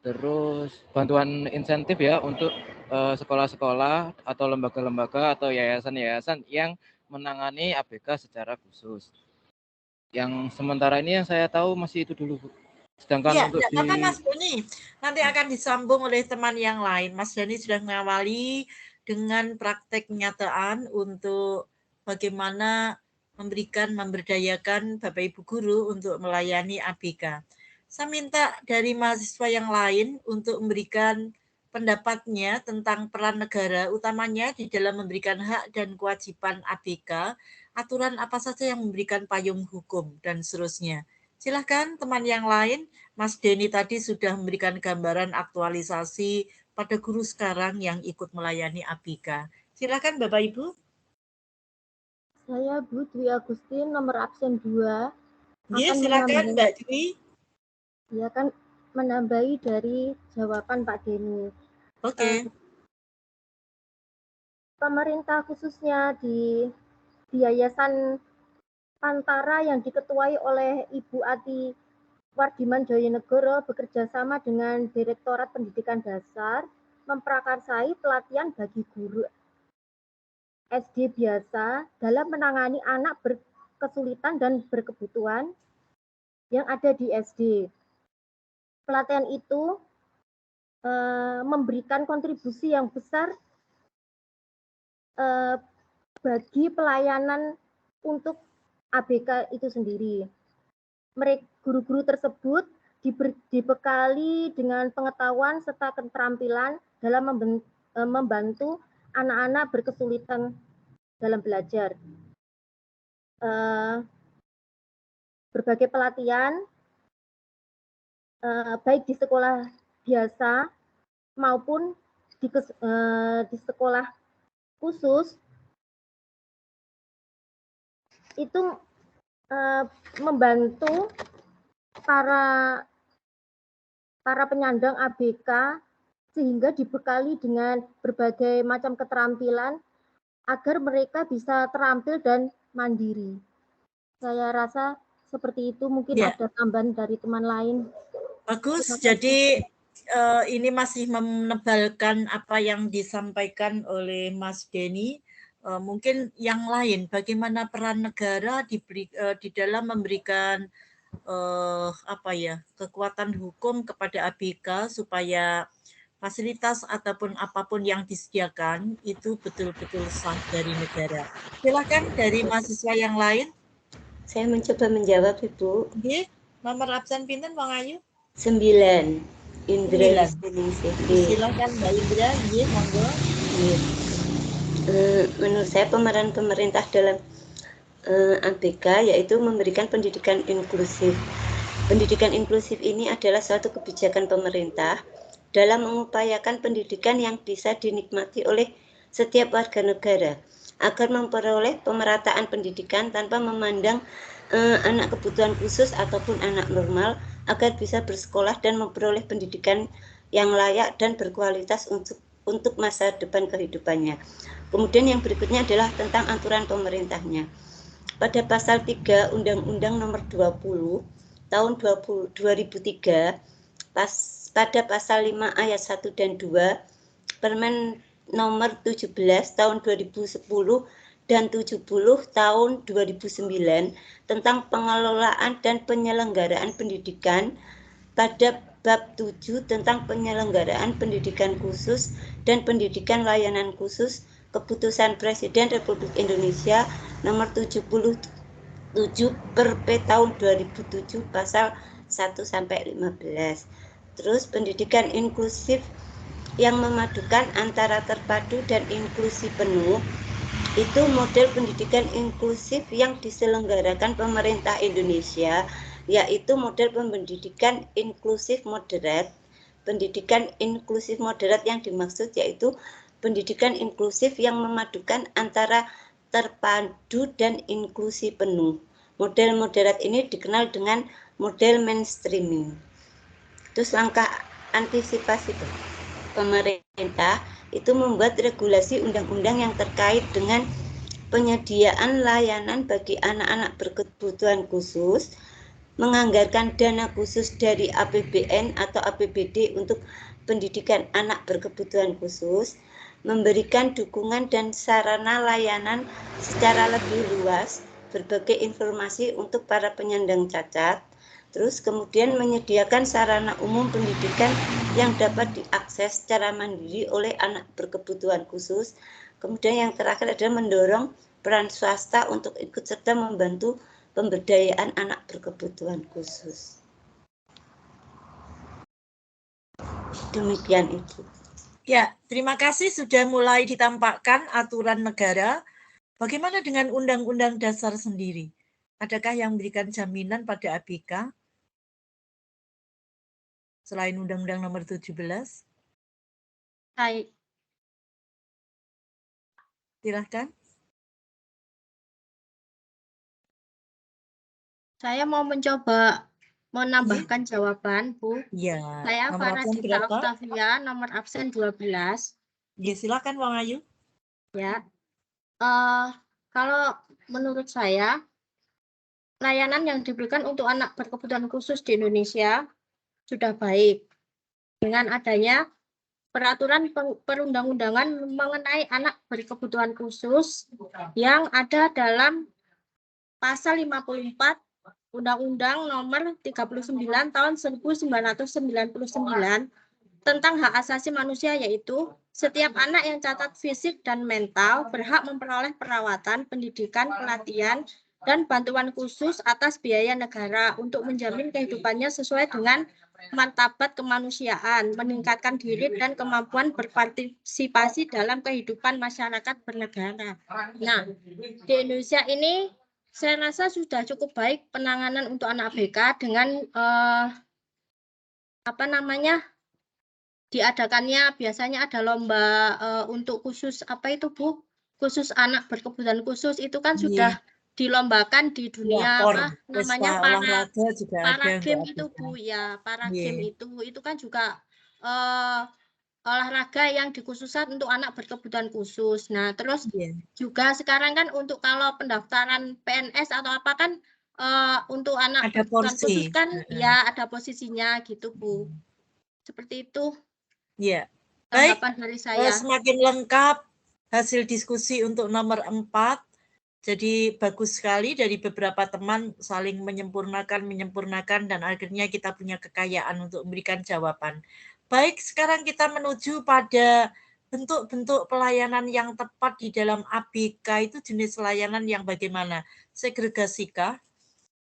Terus bantuan insentif ya untuk sekolah-sekolah atau lembaga-lembaga atau yayasan-yayasan yang menangani ABK secara khusus. Yang sementara ini yang saya tahu masih itu dulu, Bu. Sedangkan ya, untuk apa Mas Doni nanti akan disambung oleh teman yang lain. Mas Doni sudah mengawali dengan praktek kenyataan untuk bagaimana memberdayakan Bapak Ibu guru untuk melayani ABK. Saya minta dari mahasiswa yang lain untuk memberikan pendapatnya tentang peran negara, utamanya di dalam memberikan hak dan kewajiban ABK, aturan apa saja yang memberikan payung hukum, dan seterusnya. Silahkan teman yang lain. Mas Denny tadi sudah memberikan gambaran aktualisasi pada guru sekarang yang ikut melayani ABK. Silakan Bapak Ibu. Saya Bu Dwi Agustin, nomor absen 2. Ya, silakan Mbak Dwi. Ya kan menambahi dari jawaban Pak Denny. Oke. Pemerintah khususnya di di Yayasan Pantara yang diketuai oleh Ibu Ati Wardiman Joyonegoro bekerja sama dengan Direktorat Pendidikan Dasar memprakarsai pelatihan bagi guru SD biasa dalam menangani anak berkesulitan dan berkebutuhan yang ada di SD. Pelatihan itu memberikan kontribusi yang besar bagi pelayanan untuk ABK itu sendiri. Guru-guru tersebut dibekali dengan pengetahuan serta keterampilan dalam membantu anak-anak berkesulitan dalam belajar. Berbagai pelatihan, baik di sekolah biasa maupun di sekolah khusus, itu membantu para penyandang ABK sehingga dibekali dengan berbagai macam keterampilan agar mereka bisa terampil dan mandiri. Saya rasa seperti itu, mungkin Ya. ada tambahan dari teman lain. Bagus, jadi ini masih menebalkan apa yang disampaikan oleh Mas Denny. Mungkin yang lain, bagaimana peran negara di dalam memberikan kekuatan hukum kepada ABK supaya fasilitas ataupun apapun yang disediakan itu betul-betul sah dari negara. Silakan dari mahasiswa yang lain. Saya mencoba menjawab, Ibu. Nggih, nomor absen pinten Wong Ayu? 9. Indra Silakan Mbak Indra, nggih, monggo. Menurut saya pemeran pemerintah dalam ABK yaitu memberikan pendidikan inklusif. Pendidikan inklusif ini adalah suatu kebijakan pemerintah dalam mengupayakan pendidikan yang bisa dinikmati oleh setiap warga negara agar memperoleh pemerataan pendidikan tanpa memandang anak kebutuhan khusus ataupun anak normal agar bisa bersekolah dan memperoleh pendidikan yang layak dan berkualitas untuk masa depan kehidupannya. Kemudian yang berikutnya adalah tentang aturan pemerintahnya. Pada pasal 3 Undang-Undang Nomor 20 Tahun 2003 pada pasal 5 ayat 1 dan 2 Permen Nomor 17 Tahun 2010 dan 70 Tahun 2009 tentang pengelolaan dan penyelenggaraan pendidikan pada bab 7 tentang penyelenggaraan pendidikan khusus dan pendidikan layanan khusus, Keputusan Presiden Republik Indonesia Nomor 77 per P tahun 2007 pasal 1 sampai 15. Terus pendidikan inklusif yang memadukan antara terpadu dan inklusi penuh. Itu model pendidikan inklusif yang diselenggarakan pemerintah Indonesia, yaitu model pendidikan inklusif moderat. Pendidikan inklusif moderat yang dimaksud yaitu pendidikan inklusif yang memadukan antara terpadu dan inklusi penuh. Model moderat ini dikenal dengan model mainstreaming. Terus langkah antisipasi pemerintah itu membuat regulasi undang-undang yang terkait dengan penyediaan layanan bagi anak-anak berkebutuhan khusus, menganggarkan dana khusus dari APBN atau APBD untuk pendidikan anak berkebutuhan khusus, memberikan dukungan dan sarana layanan secara lebih luas, berbagai informasi untuk para penyandang cacat, terus kemudian menyediakan sarana umum pendidikan yang dapat diakses secara mandiri oleh anak berkebutuhan khusus. Kemudian yang terakhir adalah mendorong peran swasta untuk ikut serta membantu pemberdayaan anak berkebutuhan khusus. Demikian Ibu. Ya, terima kasih sudah mulai ditampakkan aturan negara. Bagaimana dengan Undang-Undang Dasar sendiri? Adakah yang memberikan jaminan pada ABK? Selain Undang-Undang Nomor 17? Silahkan. Saya mau mencoba menambahkan jawaban, Bu. Ya. Saya Faradita Octavia, nomor absen 12. Ya, silakan Wang Ayu. Ya. Kalau menurut saya layanan yang diberikan untuk anak berkebutuhan khusus di Indonesia sudah baik dengan adanya peraturan perundang-undangan mengenai anak berkebutuhan khusus yang ada dalam pasal 54 Undang-Undang Nomor 39 Tahun 1999 tentang hak asasi manusia, yaitu setiap anak yang cacat fisik dan mental berhak memperoleh perawatan, pendidikan, pelatihan, dan bantuan khusus atas biaya negara untuk menjamin kehidupannya sesuai dengan martabat kemanusiaan, meningkatkan diri dan kemampuan berpartisipasi dalam kehidupan masyarakat bernegara. Nah, di Indonesia ini saya rasa sudah cukup baik penanganan untuk anak ABK dengan diadakannya biasanya ada lomba untuk khusus khusus anak berkebutuhan khusus itu kan sudah dilombakan di dunia olahraga juga para ada game itu Bu ya, para game itu kan juga olahraga yang dikhususkan untuk anak berkebutuhan khusus. Nah, terus juga sekarang kan untuk kalau pendaftaran PNS atau apa kan untuk anak berkebutuhan khusus kan ya ada posisinya gitu Bu. Seperti itu. Ya, baik. Dari saya. Semakin lengkap hasil diskusi untuk nomor 4. Jadi bagus sekali dari beberapa teman saling menyempurnakan dan akhirnya kita punya kekayaan untuk memberikan jawaban. Baik, sekarang kita menuju pada bentuk-bentuk pelayanan yang tepat di dalam ABK itu jenis layanan yang bagaimana? Segregasikah?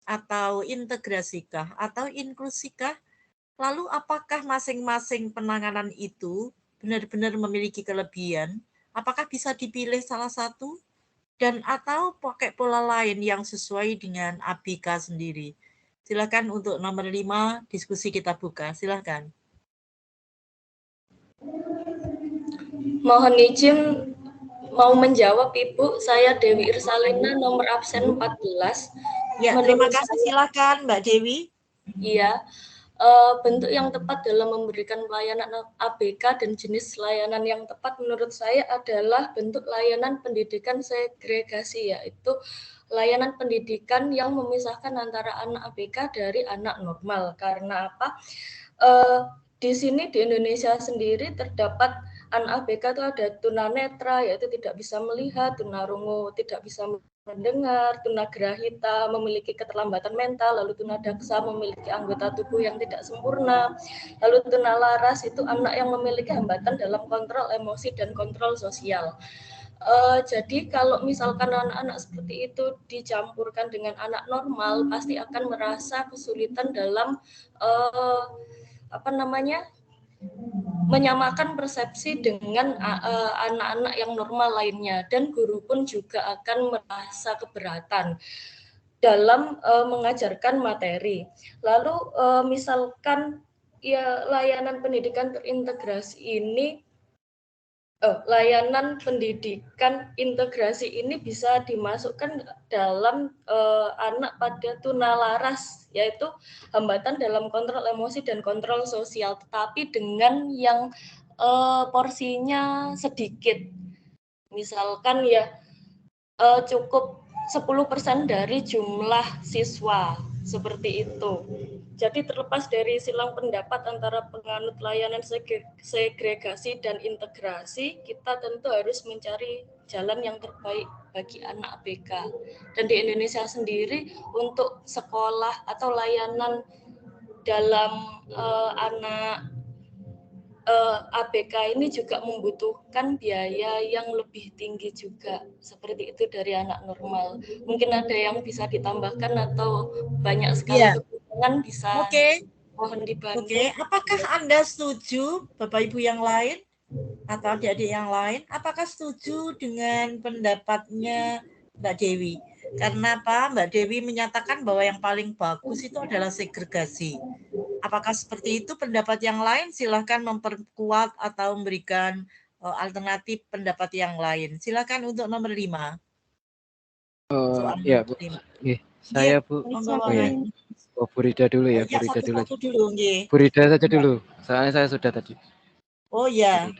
Atau integrasikah? Atau inklusikah? Lalu apakah masing-masing penanganan itu benar-benar memiliki kelebihan? Apakah bisa dipilih salah satu? Dan atau pakai pola lain yang sesuai dengan ABK sendiri? Silakan untuk nomor 5 diskusi kita buka. Silakan. Mohon izin mau menjawab Ibu, saya Dewi Irsalina nomor absen 14. Ya, terima kasih. Silakan Mbak Dewi. Iya. Bentuk yang tepat dalam memberikan pelayanan ABK dan jenis layanan yang tepat menurut saya adalah bentuk layanan pendidikan segregasi, yaitu layanan pendidikan yang memisahkan antara anak ABK dari anak normal. Karena apa? Di sini di Indonesia sendiri terdapat anak ABK itu ada tunanetra, yaitu tidak bisa melihat, tunarungu tidak bisa mendengar, tunagrahita memiliki keterlambatan mental, lalu tunadaksa memiliki anggota tubuh yang tidak sempurna, lalu tunalaras itu anak yang memiliki hambatan dalam kontrol emosi dan kontrol sosial. Jadi kalau misalkan anak-anak seperti itu dicampurkan dengan anak normal, pasti akan merasa kesulitan dalam menyamakan persepsi dengan anak-anak yang normal lainnya, dan guru pun juga akan merasa keberatan dalam mengajarkan materi. Lalu misalkan ya layanan pendidikan terintegrasi ini layanan pendidikan integrasi ini bisa dimasukkan dalam anak pada tunalaras, yaitu hambatan dalam kontrol emosi dan kontrol sosial, tetapi dengan yang porsinya sedikit. Misalkan ya cukup 10% dari jumlah siswa, seperti itu. Jadi terlepas dari silang pendapat antara penganut layanan segregasi dan integrasi, kita tentu harus mencari jalan yang terbaik bagi anak ABK. Dan di Indonesia sendiri untuk sekolah atau layanan dalam anak ABK ini juga membutuhkan biaya yang lebih tinggi juga, seperti itu dari anak normal. Mungkin ada yang bisa ditambahkan atau banyak sekali kekurangan bisa mohon dibantu. Apakah Anda setuju, Bapak Ibu yang lain atau adik-adik yang lain, apakah setuju dengan pendapatnya Mbak Dewi? Karena apa? Mbak Dewi menyatakan bahwa yang paling bagus itu adalah segregasi. Apakah seperti itu pendapat yang lain? Silahkan memperkuat atau memberikan alternatif pendapat yang lain. Silahkan untuk nomor 5. Ya, Bu. Saya Bu. Bu Rida dulu ya, Bu Rida dulu. Bu Rida saja dulu. Soalnya saya sudah tadi. Oh ya.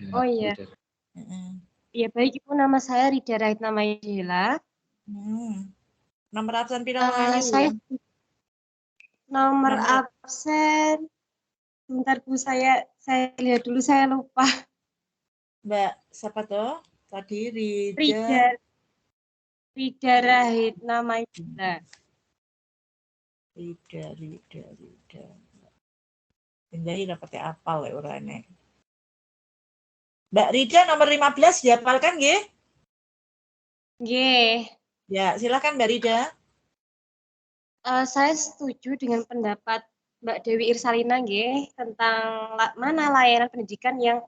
Ya baik Ibu, nama saya Rida Rahitna Mayela. Nomor absen pirang Ayu? Saya nomor Nomor- absen. Sebentar Bu, saya lihat dulu, saya lupa. Mbak siapa toh? Tadi Rida. Rida Rahitna Maida. Rida. Pindahin pakai apal ya orangnya. Mbak Rida nomor 15 dihafalkan nggih? Nggih. Ya, silakan Mbak Rida. Saya setuju dengan pendapat Mbak Dewi Irsalina nggih tentang mana layanan pendidikan yang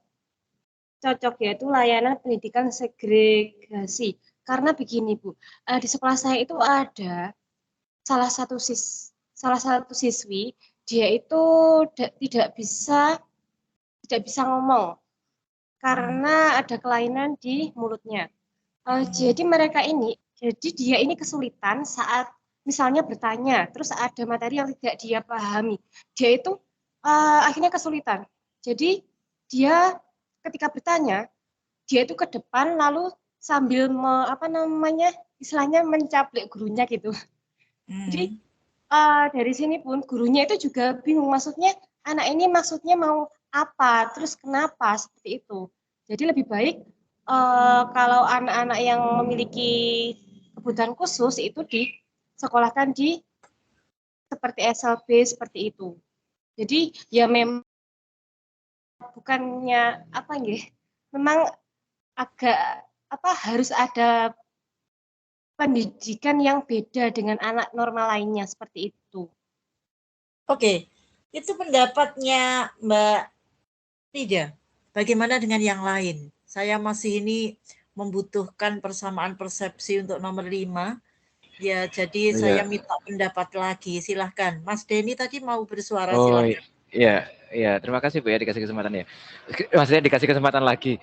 cocok, yaitu layanan pendidikan segregasi. Karena begini Bu, di sekolah saya itu ada salah satu siswi, dia itu tidak bisa ngomong karena ada kelainan di mulutnya. Jadi dia ini kesulitan saat misalnya bertanya, terus ada materi yang tidak dia pahami, dia itu akhirnya kesulitan. Jadi dia ketika bertanya, dia itu ke depan lalu sambil istilahnya mencaplek gurunya gitu. Jadi dari sini pun gurunya itu juga bingung, maksudnya anak ini maksudnya mau apa, terus kenapa, seperti itu. Jadi lebih baik kalau anak-anak yang memiliki kebutuhan khusus itu disekolahkan di seperti SLB seperti itu. Jadi ya memang bukannya memang agak harus ada pendidikan yang beda dengan anak normal lainnya seperti itu. Oke, itu pendapatnya Mbak Rida. Bagaimana dengan yang lain? Saya masih ini membutuhkan persamaan persepsi untuk nomor 5. Ya, jadi saya minta pendapat lagi. Silahkan. Mas Denny tadi mau bersuara, silahkan. Iya. Terima kasih Bu ya dikasih kesempatan ya. Maksudnya dikasih kesempatan lagi.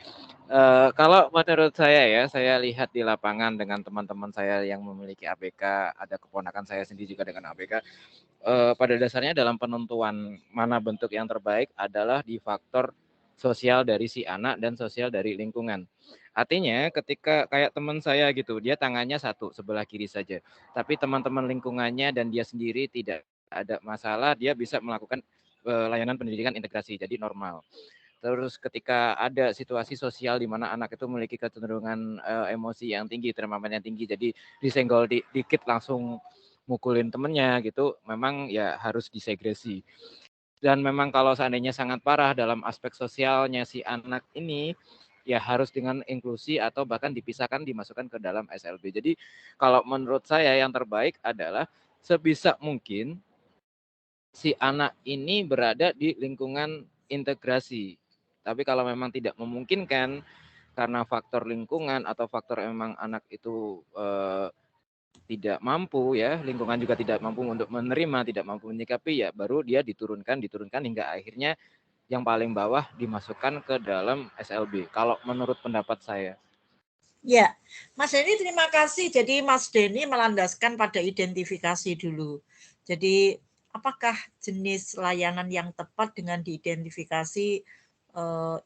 Kalau menurut saya ya, saya lihat di lapangan dengan teman-teman saya yang memiliki ABK, ada keponakan saya sendiri juga dengan ABK. Pada dasarnya dalam penentuan mana bentuk yang terbaik adalah di faktor sosial dari si anak dan sosial dari lingkungan. Artinya ketika kayak teman saya gitu, dia tangannya satu sebelah kiri saja, tapi teman-teman lingkungannya dan dia sendiri tidak ada masalah, dia bisa melakukan layanan pendidikan integrasi, jadi normal. Terus ketika ada situasi sosial di mana anak itu memiliki kecenderungan emosi yang tinggi, temperamennya tinggi, jadi disenggol dikit langsung mukulin temennya gitu, memang ya harus disegresi. Dan memang kalau seandainya sangat parah dalam aspek sosialnya si anak ini, ya harus dengan inklusi atau bahkan dipisahkan, dimasukkan ke dalam SLB. Jadi kalau menurut saya yang terbaik adalah sebisa mungkin si anak ini berada di lingkungan integrasi. Tapi kalau memang tidak memungkinkan karena faktor lingkungan atau faktor memang anak itu tidak mampu ya, lingkungan juga tidak mampu untuk menerima, tidak mampu menyikapi, ya baru dia diturunkan hingga akhirnya yang paling bawah dimasukkan ke dalam SLB. Kalau menurut pendapat saya. Ya, Mas Denny terima kasih. Jadi Mas Denny melandaskan pada identifikasi dulu. Jadi apakah jenis layanan yang tepat dengan diidentifikasi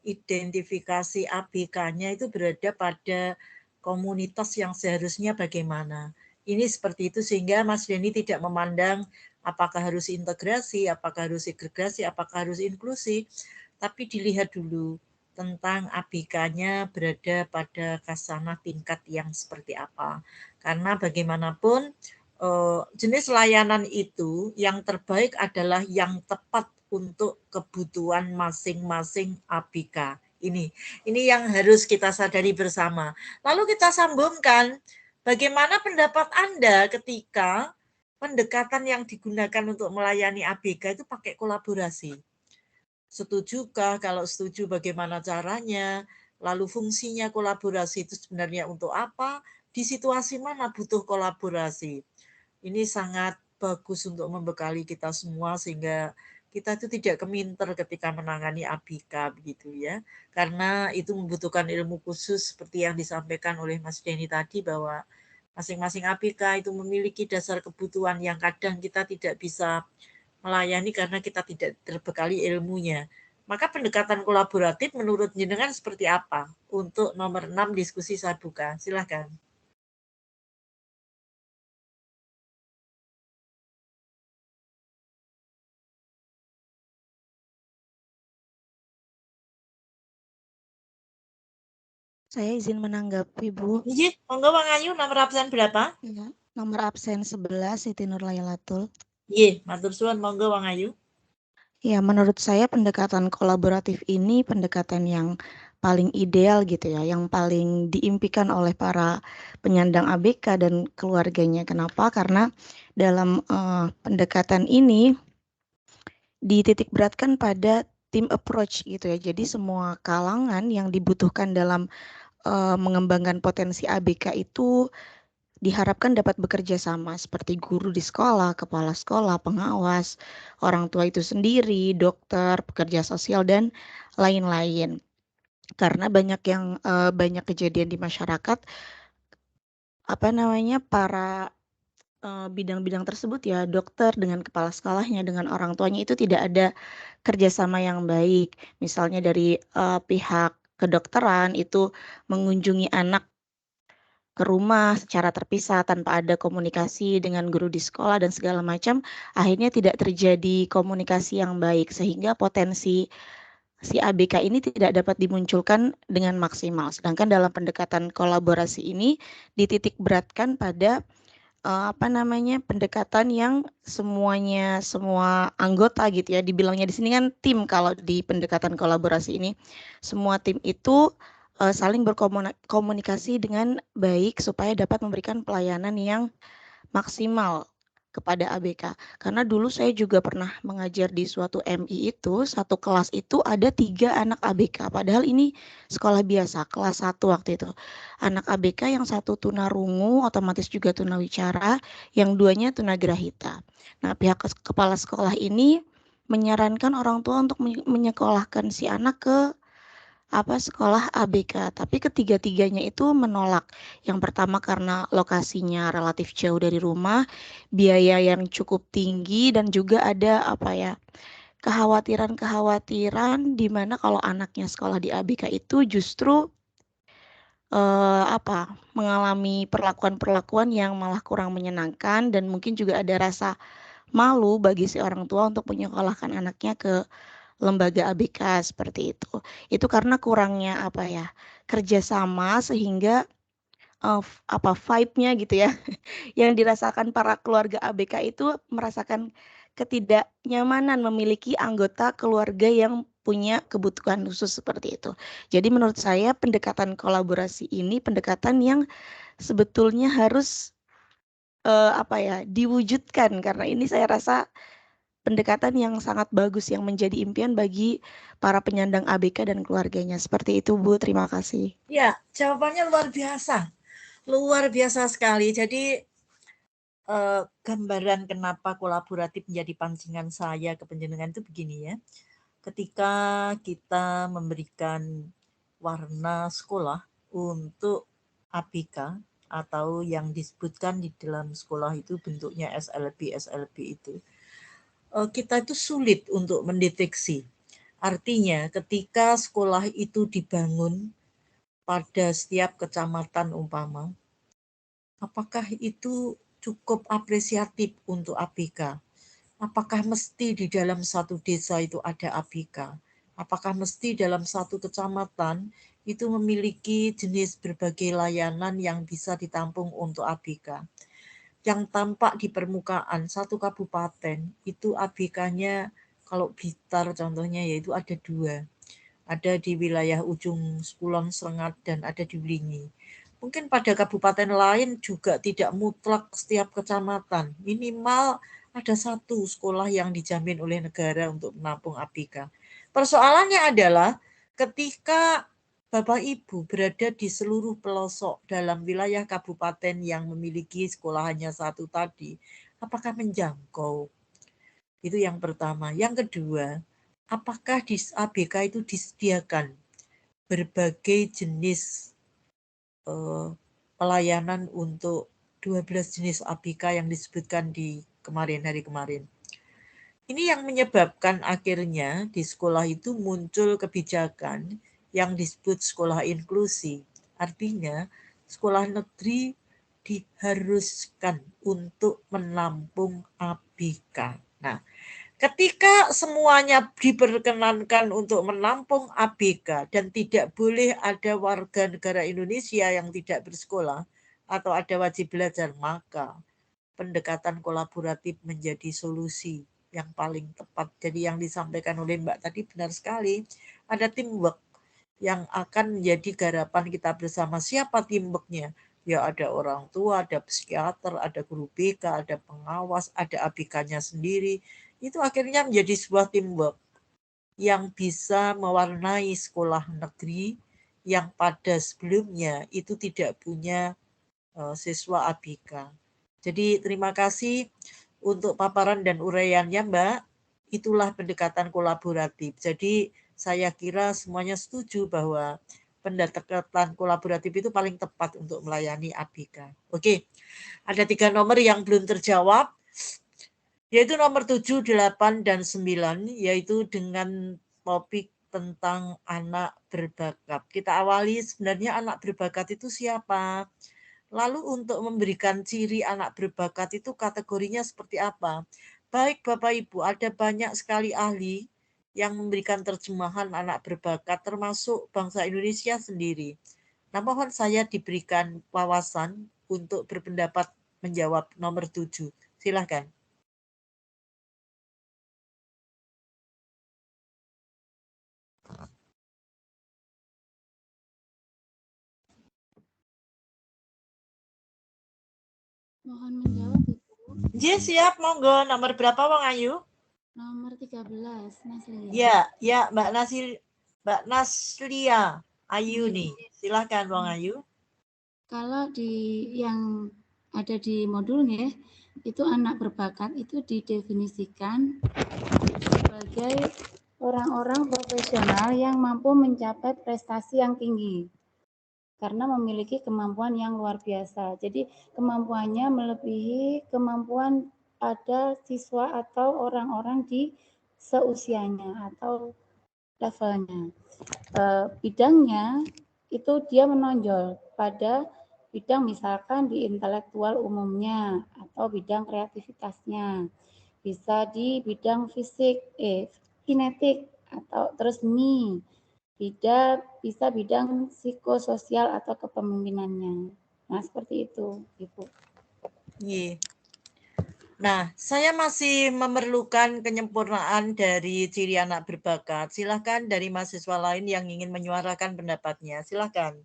identifikasi ABK-nya itu berada pada komunitas yang seharusnya bagaimana. Ini seperti itu sehingga Mas Denny tidak memandang apakah harus integrasi, apakah harus segregasi, apakah harus inklusi, tapi dilihat dulu tentang ABK-nya berada pada kasanah tingkat yang seperti apa. Karena bagaimanapun jenis layanan itu yang terbaik adalah yang tepat untuk kebutuhan masing-masing ABK. Ini yang harus kita sadari bersama. Lalu kita sambungkan, bagaimana pendapat Anda ketika pendekatan yang digunakan untuk melayani ABK itu pakai kolaborasi? Setujukah? Kalau setuju bagaimana caranya? Lalu fungsinya kolaborasi itu sebenarnya untuk apa? Di situasi mana butuh kolaborasi? Ini sangat bagus untuk membekali kita semua sehingga kita itu tidak keminter ketika menangani ABK begitu ya. Karena itu membutuhkan ilmu khusus seperti yang disampaikan oleh Mas Denny tadi bahwa masing-masing ABK itu memiliki dasar kebutuhan yang kadang kita tidak bisa melayani karena kita tidak terbekali ilmunya. Maka pendekatan kolaboratif menurut jenengan seperti apa? Untuk nomor 6 diskusi saya buka. Silakan. Saya izin menanggapi, Bu. Iya, monggo Bang Ayu, nomor absen berapa? Ya, nomor absen 11 Siti Nurlaylatul. Iya, matur suwun, monggo Bang Ayu. Ya, menurut saya pendekatan kolaboratif ini pendekatan yang paling ideal gitu ya, yang paling diimpikan oleh para penyandang ABK dan keluarganya. Kenapa? Karena dalam pendekatan ini dititik beratkan pada team approach gitu ya. Jadi semua kalangan yang dibutuhkan dalam mengembangkan potensi ABK itu diharapkan dapat bekerja sama seperti guru di sekolah, kepala sekolah, pengawas, orang tua itu sendiri, dokter, pekerja sosial dan lain-lain. Karena banyak kejadian di masyarakat para bidang-bidang tersebut ya, dokter dengan kepala sekolahnya dengan orang tuanya itu tidak ada kerjasama yang baik. Misalnya dari pihak kedokteran itu mengunjungi anak ke rumah secara terpisah tanpa ada komunikasi dengan guru di sekolah dan segala macam, akhirnya tidak terjadi komunikasi yang baik sehingga potensi si ABK ini tidak dapat dimunculkan dengan maksimal. Sedangkan dalam pendekatan kolaborasi ini dititik beratkan pada pendekatan yang semua anggota gitu ya, dibilangnya di sini kan tim. Kalau di pendekatan kolaborasi ini semua tim itu saling berkomunikasi dengan baik supaya dapat memberikan pelayanan yang maksimal kepada ABK. Karena dulu saya juga pernah mengajar di suatu MI itu, satu kelas itu ada 3 anak ABK. Padahal ini sekolah biasa, kelas 1 waktu itu. Anak ABK yang satu tunarungu, otomatis juga tunawicara, yang 2-nya tunagrahita. Nah, pihak kepala sekolah ini menyarankan orang tua untuk menyekolahkan si anak ke sekolah ABK, tapi ketiga-tiganya itu menolak. Yang pertama karena lokasinya relatif jauh dari rumah, biaya yang cukup tinggi dan juga ada kekhawatiran-kekhawatiran di mana kalau anaknya sekolah di ABK itu justru mengalami perlakuan-perlakuan yang malah kurang menyenangkan dan mungkin juga ada rasa malu bagi si orang tua untuk menyekolahkan anaknya ke lembaga ABK seperti itu. Itu karena kurangnya kerjasama sehingga vibe-nya gitu ya yang dirasakan para keluarga ABK itu merasakan ketidaknyamanan memiliki anggota keluarga yang punya kebutuhan khusus seperti itu. Jadi menurut saya pendekatan kolaborasi ini pendekatan yang sebetulnya harus diwujudkan, karena ini saya rasa pendekatan yang sangat bagus yang menjadi impian bagi para penyandang ABK dan keluarganya. Seperti itu, Bu. Terima kasih. Ya, jawabannya luar biasa. Luar biasa sekali. Jadi gambaran kenapa kolaboratif menjadi pancingan saya ke panjenengan itu begini ya. Ketika kita memberikan warna sekolah untuk ABK atau yang disebutkan di dalam sekolah itu bentuknya SLB itu, kita itu sulit untuk mendeteksi. Artinya ketika sekolah itu dibangun pada setiap kecamatan umpama, apakah itu cukup apresiatif untuk ABK? Apakah mesti di dalam satu desa itu ada ABK? Apakah mesti dalam satu kecamatan itu memiliki jenis berbagai layanan yang bisa ditampung untuk ABK? Yang tampak di permukaan satu kabupaten itu ABK-nya kalau Blitar contohnya yaitu ada 2. Ada di wilayah ujung Kulon Srengat dan ada di Wlingi. Mungkin pada kabupaten lain juga tidak mutlak setiap kecamatan. Minimal ada 1 sekolah yang dijamin oleh negara untuk menampung ABK. Persoalannya adalah ketika Bapak Ibu berada di seluruh pelosok dalam wilayah kabupaten yang memiliki sekolah hanya 1 tadi, apakah menjangkau? Itu yang pertama. Yang kedua, apakah di ABK itu disediakan berbagai jenis pelayanan untuk 12 jenis ABK yang disebutkan di hari kemarin. Ini yang menyebabkan akhirnya di sekolah itu muncul kebijakan yang disebut sekolah inklusi. Artinya sekolah negeri diharuskan untuk menampung ABK. Nah, Ketika semuanya diperkenankan untuk menampung ABK dan tidak boleh ada warga negara Indonesia yang tidak bersekolah atau ada wajib belajar, maka pendekatan kolaboratif menjadi solusi yang paling tepat. Jadi yang disampaikan oleh Mbak tadi benar sekali, ada teamwork yang akan menjadi garapan kita bersama. Siapa teamworknya? Ya ada orang tua, ada psikiater, ada guru BK, ada pengawas, ada ABK-nya sendiri. Itu akhirnya menjadi sebuah teamwork yang bisa mewarnai sekolah negeri yang pada sebelumnya itu tidak punya siswa ABK. Jadi terima kasih untuk paparan dan uraiannya Mbak. Itulah pendekatan kolaboratif. Jadi saya kira semuanya setuju bahwa pendekatan kolaboratif itu paling tepat untuk melayani ABK. Oke, ada 3 nomor yang belum terjawab, yaitu nomor 7, 8, dan 9, yaitu dengan topik tentang anak berbakat. Kita awali sebenarnya anak berbakat itu siapa? Lalu untuk memberikan ciri anak berbakat itu kategorinya seperti apa? Baik Bapak Ibu, ada banyak sekali ahli yang memberikan terjemahan anak berbakat termasuk bangsa Indonesia sendiri. Nah, mohon saya diberikan wawasan untuk berpendapat menjawab nomor 7. Silahkan. Mohon menjawab, Ibu. Ya, siap, monggo. Nomor berapa, Wong Ayu? Nomor 13, Naslia. Ya, Mbak Naslia Ayu nih. Silakan, Wong Ayu. Kalau di yang ada di modulnya, itu anak berbakat itu didefinisikan sebagai orang-orang profesional yang mampu mencapai prestasi yang tinggi karena memiliki kemampuan yang luar biasa. Jadi kemampuannya melebihi kemampuan pada siswa atau orang-orang di seusianya atau levelnya. Bidangnya itu dia menonjol pada bidang misalkan di intelektual umumnya atau bidang kreativitasnya. Bisa di bidang kinetik atau terus seni. Bisa bidang psikososial atau kepemimpinannya. Nah, seperti itu, Ibu. Iya. Nah, saya masih memerlukan penyempurnaan dari ciri anak berbakat. Silakan dari mahasiswa lain yang ingin menyuarakan pendapatnya. Silakan.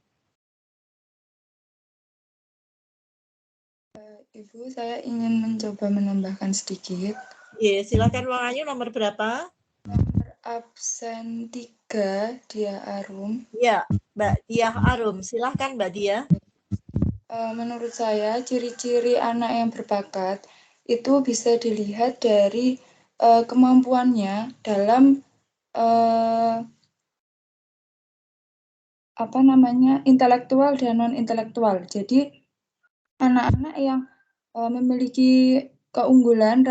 Ibu, saya ingin mencoba menambahkan sedikit. Iya, silakan Wang Ayu, nomor berapa? Nomor absen 3, Dia Arum. Iya, Mbak Diah Arum. Silakan Mbak Diah. Menurut saya, ciri-ciri anak yang berbakat itu bisa dilihat dari kemampuannya dalam intelektual dan non-intelektual. Jadi anak-anak yang memiliki keunggulan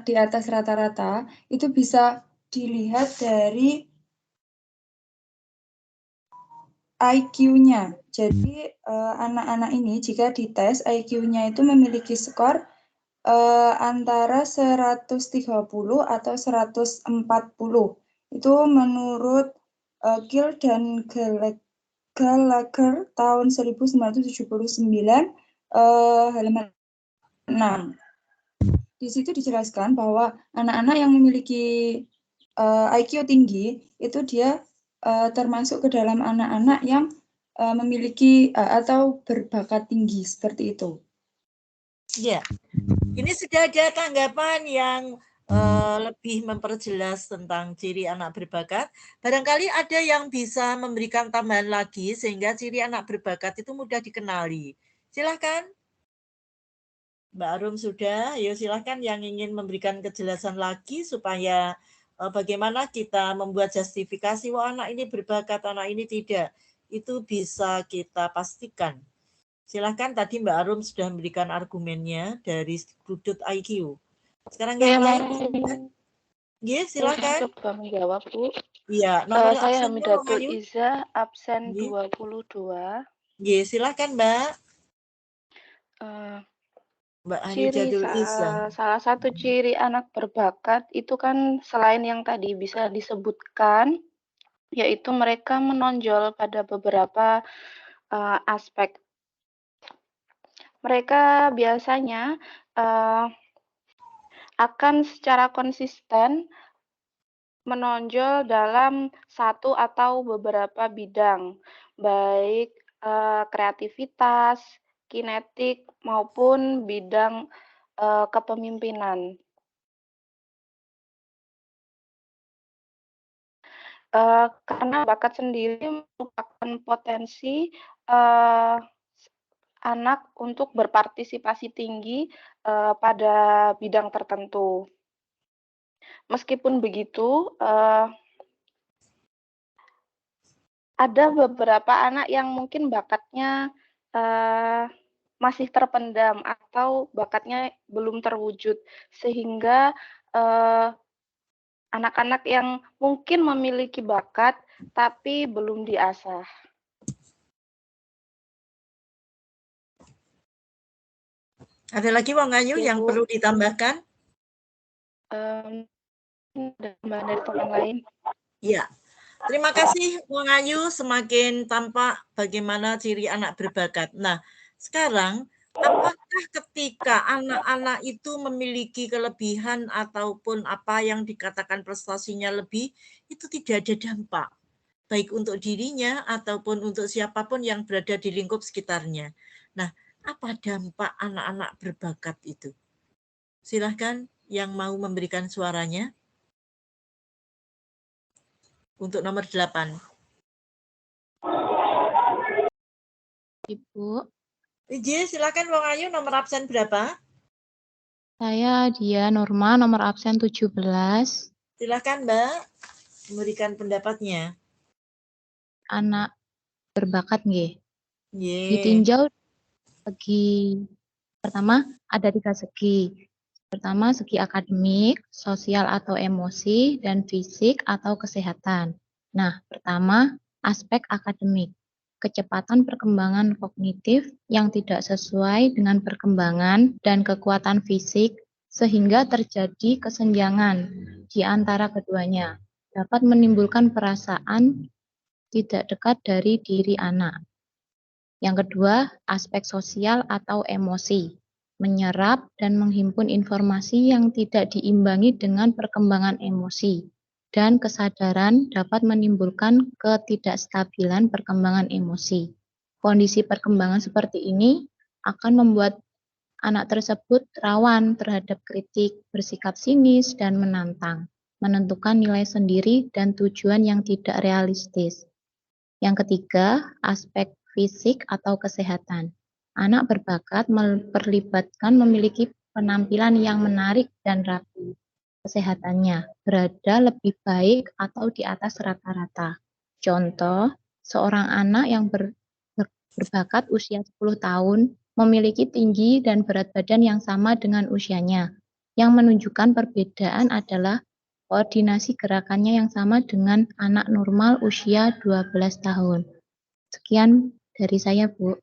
di atas rata-rata itu bisa dilihat dari IQ-nya. Jadi anak-anak ini jika dites IQ-nya itu memiliki skor antara 130 atau 140. Itu menurut Gill dan Gallagher tahun 1979 halaman 6. Di situ dijelaskan bahwa anak-anak yang memiliki IQ tinggi itu dia termasuk ke dalam anak-anak yang memiliki atau berbakat tinggi seperti itu. Ya, ini sudah ada tanggapan yang lebih memperjelas tentang ciri anak berbakat. Barangkali ada yang bisa memberikan tambahan lagi sehingga ciri anak berbakat itu mudah dikenali. Silahkan. Mbak Arum sudah, ayo silahkan yang ingin memberikan kejelasan lagi supaya bagaimana kita membuat justifikasi, wah anak ini berbakat, anak ini tidak. Itu bisa kita pastikan. Silahkan, tadi Mbak Arum sudah memberikan argumennya dari Sudut IQ. Sekarang yang lain. Ya, silakan. Coba menjawab, Bu. Iya, nomor saya Hamidatul Iza, absen 22. Ya, silakan, Mbak. Mbak Ayu Jadul Isa. Salah satu ciri anak berbakat itu kan selain yang tadi bisa disebutkan, yaitu mereka menonjol pada beberapa aspek. Mereka biasanya akan secara konsisten menonjol dalam satu atau beberapa bidang, baik kreativitas, kinetik, maupun bidang kepemimpinan. Karena bakat sendiri merupakan potensi anak untuk berpartisipasi tinggi pada bidang tertentu. Meskipun begitu, ada beberapa anak yang mungkin bakatnya masih terpendam atau bakatnya belum terwujud, sehingga anak-anak yang mungkin memiliki bakat tapi belum diasah. Ada lagi Wong Ayu Ya, yang Bu. perlu ditambahkan? Dari teman lain. Ya, terima kasih Wong Ayu, semakin tampak bagaimana ciri anak berbakat. Nah, sekarang apakah ketika anak-anak itu memiliki kelebihan ataupun apa yang dikatakan prestasinya lebih, itu tidak ada dampak, baik untuk dirinya ataupun untuk siapapun yang berada di lingkup sekitarnya. Nah, apa dampak anak-anak berbakat itu? Silahkan yang mau memberikan suaranya. Untuk nomor 8. Ibu. Iji, silakan Wong Ayu, nomor absen berapa? Saya Dia Norma, nomor absen 17. Silakan Mbak, memberikan pendapatnya. Anak berbakat nggih. Ye. Ditinjau segi pertama ada 3 segi. Pertama segi akademik, sosial atau emosi, dan fisik atau kesehatan. Nah, pertama aspek akademik. Kecepatan perkembangan kognitif yang tidak sesuai dengan perkembangan dan kekuatan fisik sehingga terjadi kesenjangan di antara keduanya dapat menimbulkan perasaan tidak dekat dari diri anak. Yang kedua, aspek sosial atau emosi, menyerap dan menghimpun informasi yang tidak diimbangi dengan perkembangan emosi, dan kesadaran dapat menimbulkan ketidakstabilan perkembangan emosi. Kondisi perkembangan seperti ini akan membuat anak tersebut rawan terhadap kritik, bersikap sinis, dan menantang, menentukan nilai sendiri dan tujuan yang tidak realistis. Yang ketiga, aspek fisik atau kesehatan. Anak berbakat memperlibatkan memiliki penampilan yang menarik dan rapi. Kesehatannya berada lebih baik atau di atas rata-rata. Contoh, seorang anak yang berbakat usia 10 tahun memiliki tinggi dan berat badan yang sama dengan usianya. Yang menunjukkan perbedaan adalah koordinasi gerakannya yang sama dengan anak normal usia 12 tahun. Sekian dari saya, Bu.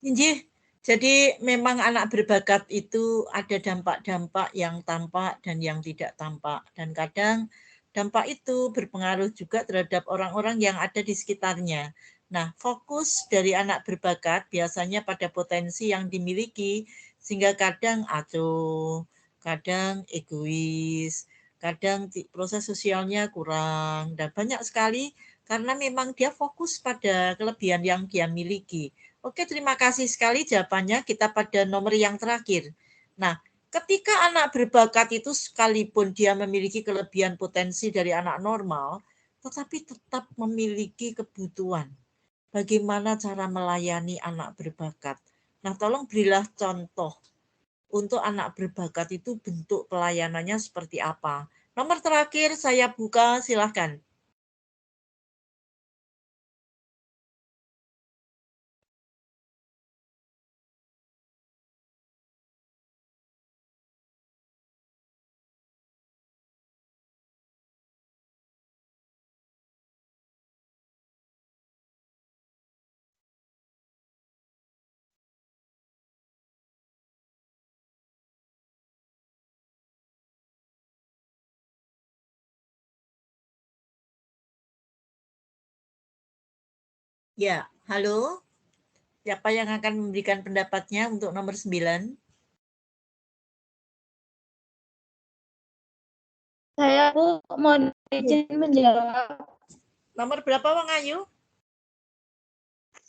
Injih, jadi memang anak berbakat itu ada dampak-dampak yang tampak dan yang tidak tampak. Dan kadang dampak itu berpengaruh juga terhadap orang-orang yang ada di sekitarnya. Nah, fokus dari anak berbakat biasanya pada potensi yang dimiliki, sehingga kadang acuh, kadang egois, kadang proses sosialnya kurang, dan banyak sekali karena memang dia fokus pada kelebihan yang dia miliki. Oke, terima kasih sekali jawabannya. Kita pada nomor yang terakhir. Nah, ketika anak berbakat itu sekalipun dia memiliki kelebihan potensi dari anak normal, tetapi tetap memiliki kebutuhan. Bagaimana cara melayani anak berbakat? Nah, tolong berilah contoh untuk anak berbakat itu bentuk pelayanannya seperti apa. Nomor terakhir saya buka, silahkan. Ya, halo. Siapa yang akan memberikan pendapatnya untuk nomor 9? Saya Bu mohon izin menjawab. Nomor berapa Wang Ayu?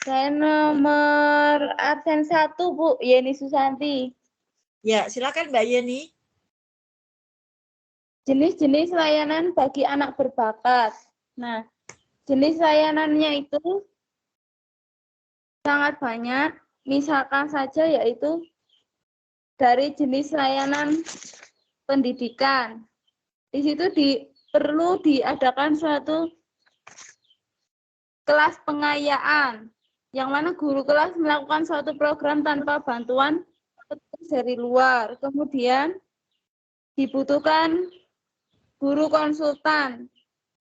Saya nomor absen 1 Bu, Yeni Susanti. Ya, silakan Mbak Yeni. Jenis-jenis layanan bagi anak berbakat. Nah, jenis layanannya itu sangat banyak. Misalkan saja yaitu dari jenis layanan pendidikan. Di situ perlu diadakan suatu kelas pengayaan, yang mana guru kelas melakukan suatu program tanpa bantuan petugas dari luar. Kemudian dibutuhkan guru konsultan,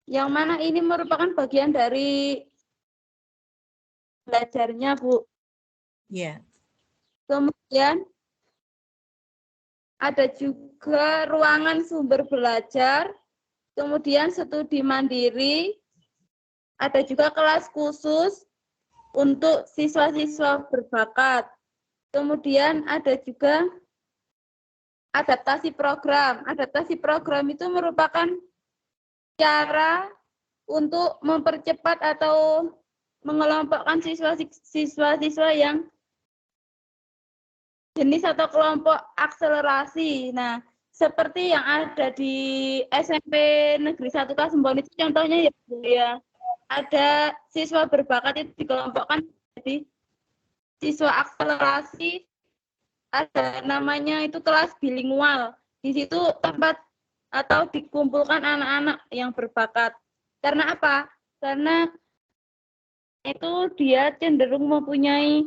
yang mana ini merupakan bagian dari belajarnya, Bu. Ya. Kemudian ada juga ruangan sumber belajar, kemudian studi mandiri, ada juga kelas khusus untuk siswa-siswa berbakat. Kemudian ada juga adaptasi program. Adaptasi program itu merupakan cara untuk mempercepat atau mengelompokkan siswa-siswa yang jenis atau kelompok akselerasi. Nah, seperti yang ada di SMP Negeri 1 Kasembon itu contohnya ya, ada siswa berbakat itu dikelompokkan jadi siswa akselerasi, ada namanya itu kelas bilingual. Di situ tempat atau dikumpulkan anak-anak yang berbakat. Karena apa? Karena itu dia cenderung mempunyai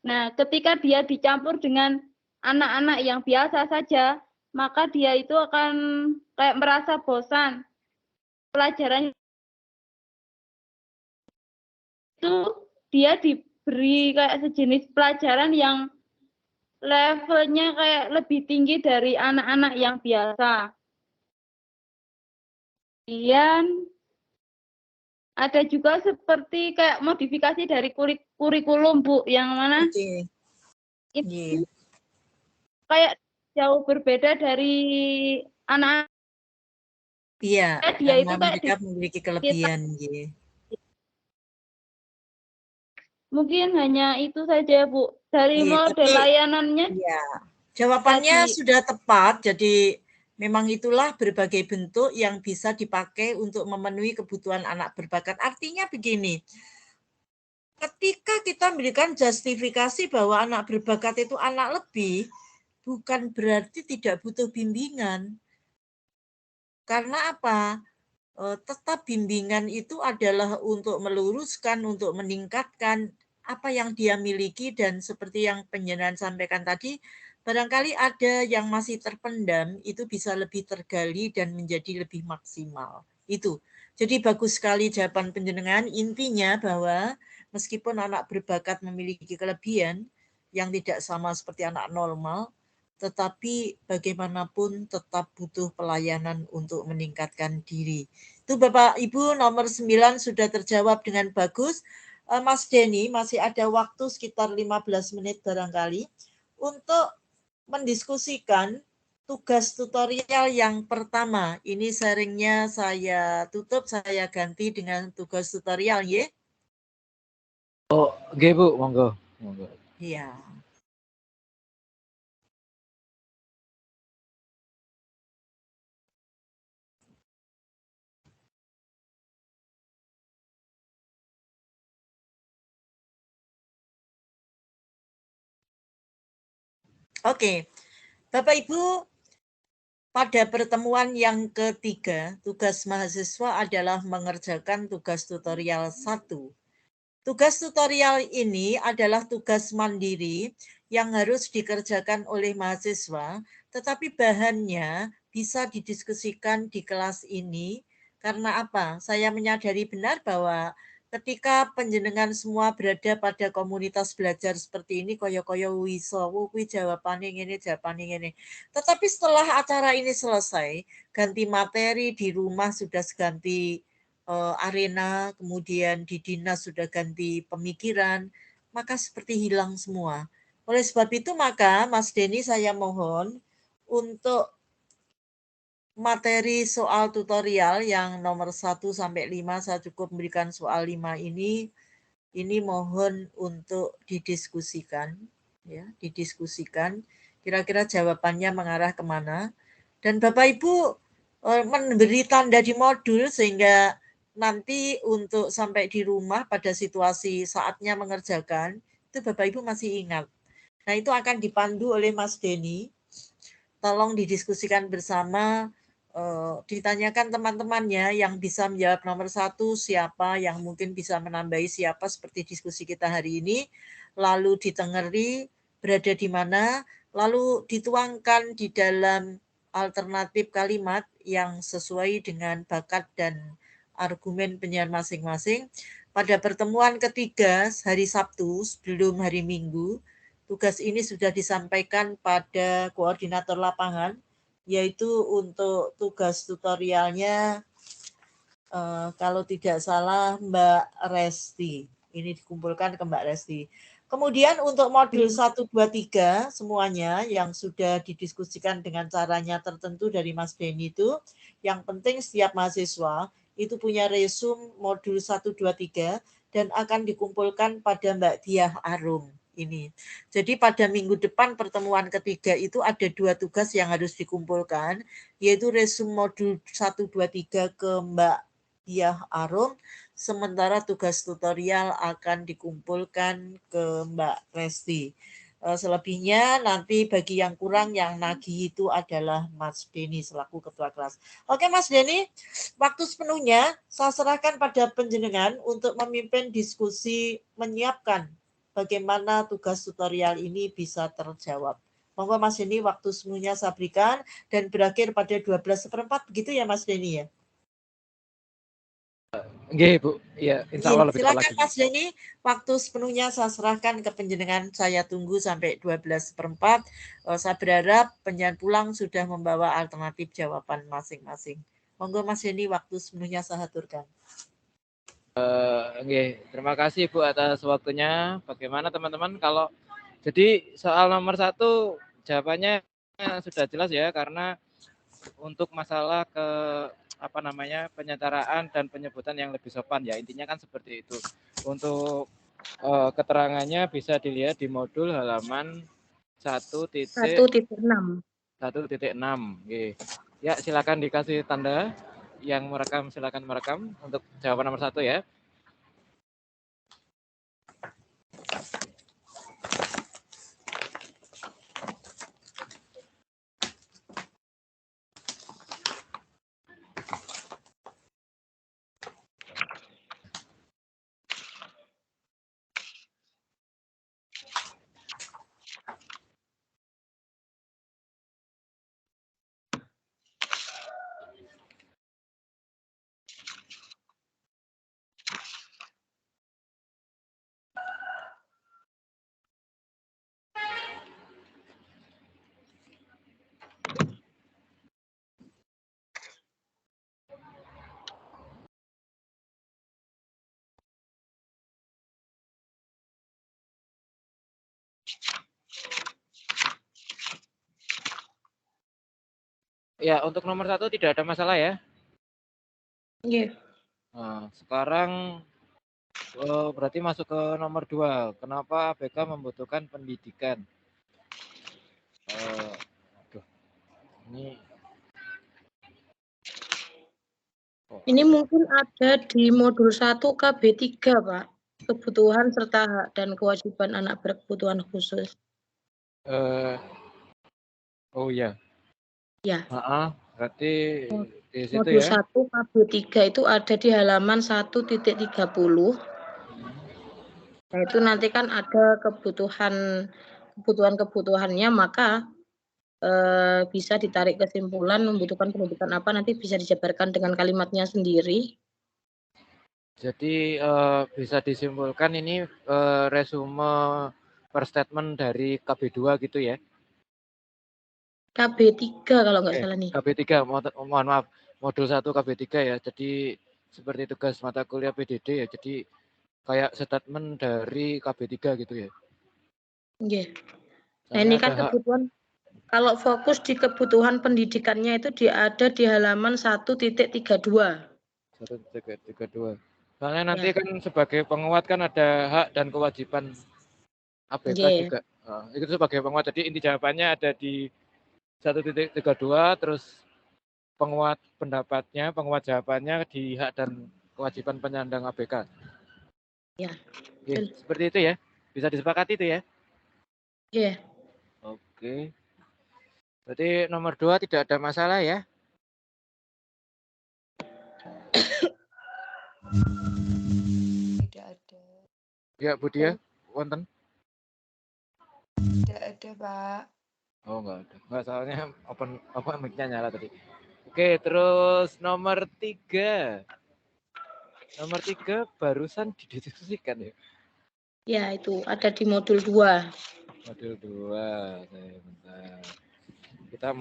Nah, ketika dia dicampur dengan anak-anak yang biasa saja, maka dia itu akan kayak merasa bosan. Pelajaran itu dia diberi kayak sejenis pelajaran yang levelnya kayak lebih tinggi dari anak-anak yang biasa. Kemudian ada juga seperti kayak modifikasi dari kurikulum, Bu, yang mana itu kayak jauh berbeda dari anak-anak. Iya, Dia itu karena kayak mereka memiliki kelebihan. Mungkin hanya itu saja, Bu. Dari model layanannya. Iya, jawabannya sudah tepat. Jadi memang itulah berbagai bentuk yang bisa dipakai untuk memenuhi kebutuhan anak berbakat. Artinya begini, ketika kita memberikan justifikasi bahwa anak berbakat itu anak lebih, bukan berarti tidak butuh bimbingan. Karena apa? Tetap bimbingan itu adalah untuk meluruskan, untuk meningkatkan apa yang dia miliki, dan seperti yang penjelasan sampaikan tadi, barangkali ada yang masih terpendam, itu bisa lebih tergali dan menjadi lebih maksimal. Itu. Jadi bagus sekali jawaban penjenengan. Intinya bahwa meskipun anak berbakat memiliki kelebihan yang tidak sama seperti anak normal, tetapi bagaimanapun tetap butuh pelayanan untuk meningkatkan diri. Itu Bapak Ibu nomor 9 sudah terjawab dengan bagus. Mas Denny masih ada waktu sekitar 15 menit barangkali untuk mendiskusikan tugas tutorial yang pertama. Ini sharingnya saya tutup, saya ganti dengan tugas tutorial ya. Oh, oke Bu, monggo. Monggo. Iya. Oke, Bapak Ibu, pada pertemuan yang ketiga, tugas mahasiswa adalah mengerjakan tugas tutorial 1. Tugas tutorial ini adalah tugas mandiri yang harus dikerjakan oleh mahasiswa, tetapi bahannya bisa didiskusikan di kelas ini. Karena apa? Saya menyadari benar bahwa ketika penjenengan semua berada pada komunitas belajar seperti ini, koyo-koyo wiso, kuwi jawabane ngene, jawabane ngene. Tetapi setelah acara ini selesai, ganti materi di rumah sudah ganti arena, kemudian di dinas sudah ganti pemikiran, maka seperti hilang semua. Oleh sebab itu maka Mas Denny saya mohon untuk materi soal tutorial yang nomor 1 sampai 5 saya cukup memberikan soal 5 ini mohon untuk didiskusikan ya, didiskusikan kira-kira jawabannya mengarah kemana, dan Bapak Ibu memberi tanda di modul sehingga nanti untuk sampai di rumah pada situasi saatnya mengerjakan itu Bapak Ibu masih ingat. Nah, itu akan dipandu oleh Mas Denny. Tolong didiskusikan bersama, ditanyakan teman-temannya yang bisa menjawab nomor 1 siapa, yang mungkin bisa menambahi siapa seperti diskusi kita hari ini, lalu ditengeri berada di mana, lalu dituangkan di dalam alternatif kalimat yang sesuai dengan bakat dan argumen penyair masing-masing. Pada pertemuan ketiga hari Sabtu sebelum hari Minggu, tugas ini sudah disampaikan pada koordinator lapangan, yaitu untuk tugas tutorialnya kalau tidak salah Mbak Resti. Ini dikumpulkan ke Mbak Resti. Kemudian untuk modul 1, 2, 3 semuanya yang sudah didiskusikan dengan caranya tertentu dari Mas Denny itu, yang penting setiap mahasiswa itu punya resume modul 1, 2, 3 dan akan dikumpulkan pada Mbak Diah Arum. Ini. Jadi pada minggu depan pertemuan ketiga itu ada 2 tugas yang harus dikumpulkan, yaitu resume modul 1, 2, 3 ke Mbak Diah Arum, sementara tugas tutorial akan dikumpulkan ke Mbak Resti. Selebihnya nanti bagi yang kurang yang nagih itu adalah Mas Denny selaku ketua kelas. Oke Mas Denny, waktu sepenuhnya saya serahkan pada panjenengan untuk memimpin diskusi menyiapkan bagaimana tugas tutorial ini bisa terjawab. Monggo Mas Denny, waktu semuanya saya berikan dan berakhir pada 12:04 begitu ya Mas Denny ya? Nggih, Bu. Ya, insya Allah lebih silakan lagi. Mas Denny, waktu sepenuhnya saya serahkan ke panjenengan, saya tunggu sampai 12:04. Saya berharap penyanyi pulang sudah membawa alternatif jawaban masing-masing. Monggo Mas Denny, waktu sepenuhnya saya aturkan. Terima kasih Bu atas waktunya. Bagaimana teman-teman kalau jadi soal nomor 1 jawabannya sudah jelas ya, karena untuk masalah penyetaraan dan penyebutan yang lebih sopan ya, intinya kan seperti itu. Untuk keterangannya bisa dilihat di modul halaman 1.6. Ya, silakan dikasih tanda. Yang merekam silakan merekam untuk jawaban nomor 1 ya. Ya, untuk nomor 1 tidak ada masalah ya. Iya. Nah, sekarang berarti masuk ke nomor 2. Kenapa ABK membutuhkan pendidikan? Ini mungkin ada di modul 1 KB3, Pak. Kebutuhan serta hak dan kewajiban anak berkebutuhan khusus. Oh ya. Ya. Berarti di situ modul ya. 1 KB3 itu ada di halaman 1.30. Nah, itu nanti kan ada kebutuhannya, maka bisa ditarik kesimpulan membutuhkan pendidikan apa, nanti bisa dijabarkan dengan kalimatnya sendiri. Jadi bisa disimpulkan ini resume per statement dari KB2 gitu ya? KB3 kalau nggak salah nih. KB3, mohon maaf, modul 1 KB3 ya. Jadi seperti tugas mata kuliah PDD ya. Jadi kayak statement dari KB3 gitu ya. Nggih. Nah, Soalnya ini ada kan hak. kebutuhan kalau fokus di kebutuhan pendidikannya itu ada di halaman 1.32. 1.32. Soalnya nanti Ya. kan sebagai penguat kan ada hak dan kewajiban ABK Nggih. juga. Itu sebagai penguat. Jadi inti jawabannya ada di 1.32, terus penguat pendapatnya, penguat jawabannya di hak dan kewajiban penyandang ABK. Ya. Oke, seperti itu ya. Bisa disepakati itu ya. Iya. Oke. Berarti nomor 2 tidak ada masalah ya. Tidak ada. Ya, Budia, wonten? Tidak ada, Pak. Oh, enggak ada. Enggak, soalnya open mic-nya nyala tadi. Oke, terus nomor 3. Nomor 3 barusan didiskusikan ya. Ya, itu ada di modul 2. Modul 2. Bentar. Kita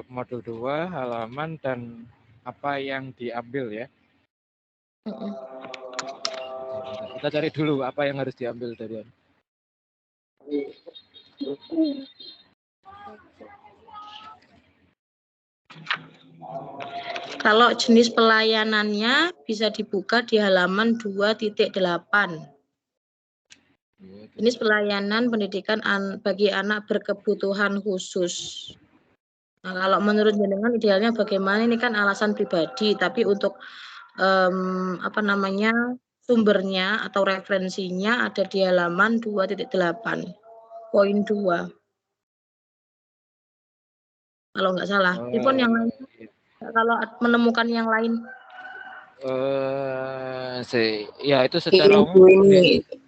modul 2 halaman dan apa yang diambil ya. Kita cari dulu apa yang harus diambil dari Kalau jenis pelayanannya bisa dibuka di halaman 2.8. Jenis pelayanan pendidikan bagi anak berkebutuhan khusus. Nah, kalau menurut jenengan idealnya bagaimana? Ini kan alasan pribadi, tapi untuk sumbernya atau referensinya ada di halaman 2.8 poin 2. Kalau nggak salah. Telepon yang lain. Kalau menemukan yang lain. Ya itu secara umum.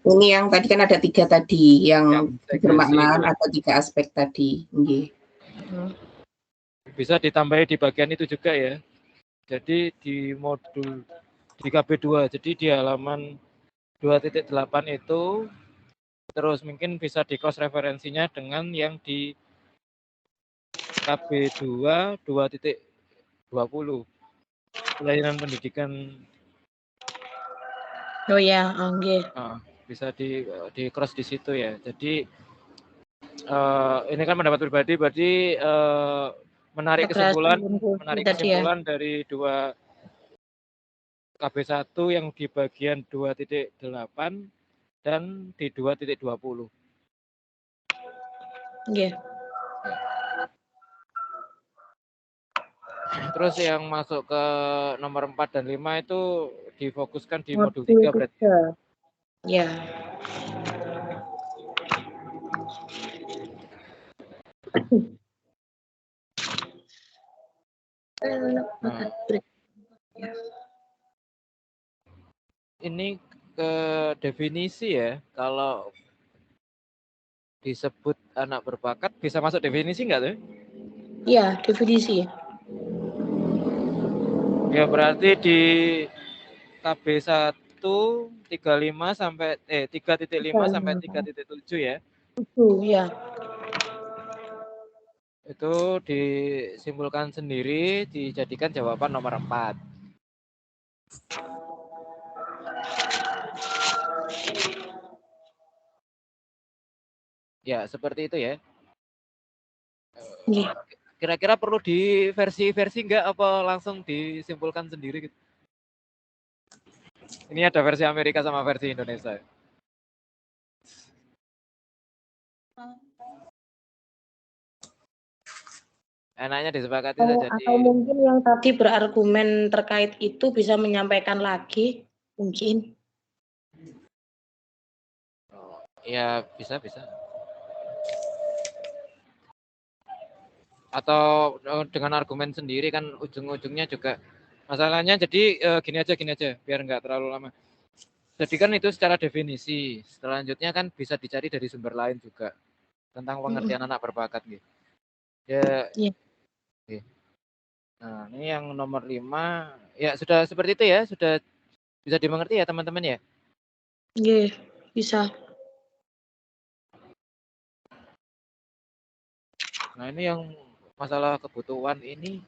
Ini yang tadi kan ada 3 tadi yang bermakna atau 3 aspek tadi. Bisa ditambahi di bagian itu juga ya. Jadi di modul di KB2, jadi di halaman 2.8 itu terus mungkin bisa di cross referensinya dengan yang di KB2 2.20 pelayanan pendidikan. Oh ya, oke. Bisa di cross di situ ya. Jadi ini kan pendapat pribadi, berarti menarik kesimpulan dari 2 KB1 yang di bagian 2.8 dan di 2.20. Yeah. Terus yang masuk ke nomor 4 dan 5 itu difokuskan di modul 3 berarti. Ya. Ini ke definisi ya, kalau disebut anak berbakat bisa masuk definisi enggak tuh? Iya, definisi. Ya berarti di KB1 3.5 sampai 3.5 sampai 3.7 ya. Iya. Itu disimpulkan sendiri, dijadikan jawaban nomor 4. Ya, seperti itu ya. Kira-kira perlu di versi enggak apa langsung disimpulkan sendiri gitu? Ini ada versi Amerika sama versi Indonesia. Enaknya disepakati saja. Atau mungkin yang tadi berargumen terkait itu bisa menyampaikan lagi, mungkin. Ya, bisa. Atau dengan argumen sendiri kan ujung-ujungnya juga masalahnya. Jadi gini aja biar nggak terlalu lama. Jadi kan itu secara definisi. Selanjutnya kan bisa dicari dari sumber lain juga tentang pengertian anak berbakat gitu. Ya. Yeah. Okay. Nah, ini yang nomor 5 ya sudah seperti itu ya, sudah bisa dimengerti ya teman-teman ya? Iya, bisa. Nah, ini yang masalah kebutuhan ini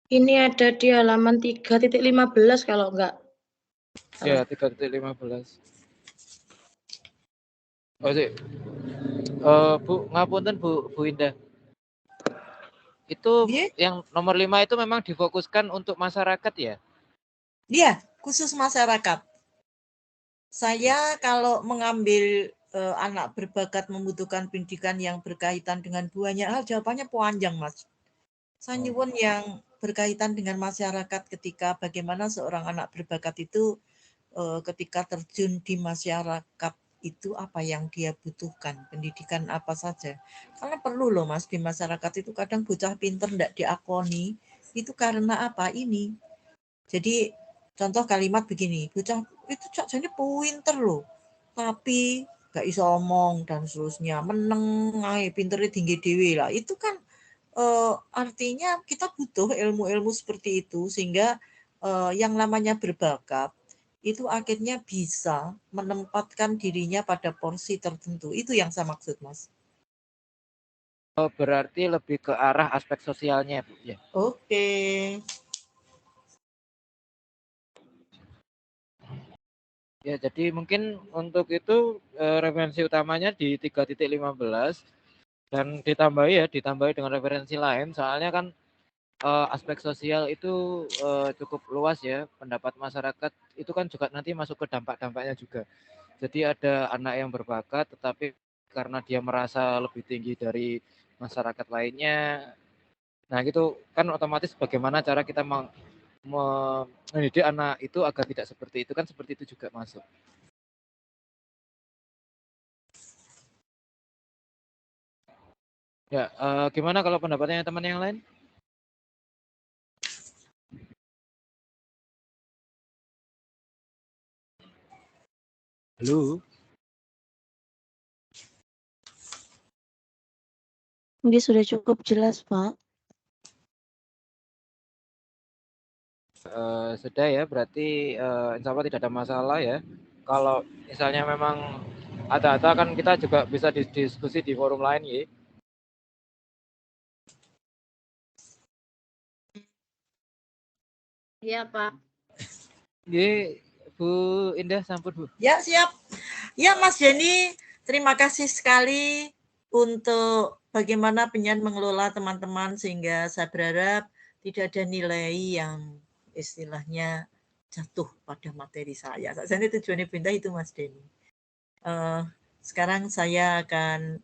Ini ada di halaman 3.15 kalau enggak. Ya, 3.15. Oh sih. Bu, ngapunten Bu Indah. Itu yang nomor 5 itu memang difokuskan untuk masyarakat ya? Iya, khusus masyarakat. Saya kalau mengambil anak berbakat membutuhkan pendidikan yang berkaitan dengan banyak hal, jawabannya panjang, Mas. Saya nyuwun yang berkaitan dengan masyarakat ketika bagaimana seorang anak berbakat itu ketika terjun di masyarakat itu apa yang dia butuhkan, pendidikan apa saja. Karena perlu loh Mas, di masyarakat itu kadang bocah pinter ndak diakoni, itu karena apa ini. Jadi contoh kalimat begini, bocah itu jadi pinter loh, tapi gak iso omong dan seterusnya, meneng ae pinternya tinggi dewe lah. Itu kan artinya kita butuh ilmu-ilmu seperti itu sehingga yang namanya berbakat itu akhirnya bisa menempatkan dirinya pada porsi tertentu. Itu yang saya maksud, Mas. Oh, berarti lebih ke arah aspek sosialnya, Bu ya. Oke. Ya, jadi mungkin untuk itu referensi utamanya di 3.15 dan ditambahi dengan referensi lain, soalnya kan aspek sosial itu cukup luas ya, pendapat masyarakat itu kan juga nanti masuk ke dampak-dampaknya juga. Jadi ada anak yang berbakat tetapi karena dia merasa lebih tinggi dari masyarakat lainnya, nah gitu kan otomatis bagaimana cara kita mendidik anak itu agar tidak seperti itu, kan seperti itu juga masuk. Ya, gimana kalau pendapatnya teman yang lain? Halo? Mungkin sudah cukup jelas, Pak. Sudah ya, berarti insya Allah tidak ada masalah ya. Kalau misalnya memang ada kan kita juga bisa diskusi di forum lain ya. Iya, Pak. Ye, Bu Indah, sampun Bu. Ya, siap. Ya, Mas Jenny, terima kasih sekali untuk bagaimana penyan mengelola teman-teman sehingga saya berharap tidak ada nilai yang istilahnya jatuh pada materi saya. Saya tujuannya pindah itu Mas Denny. Sekarang saya akan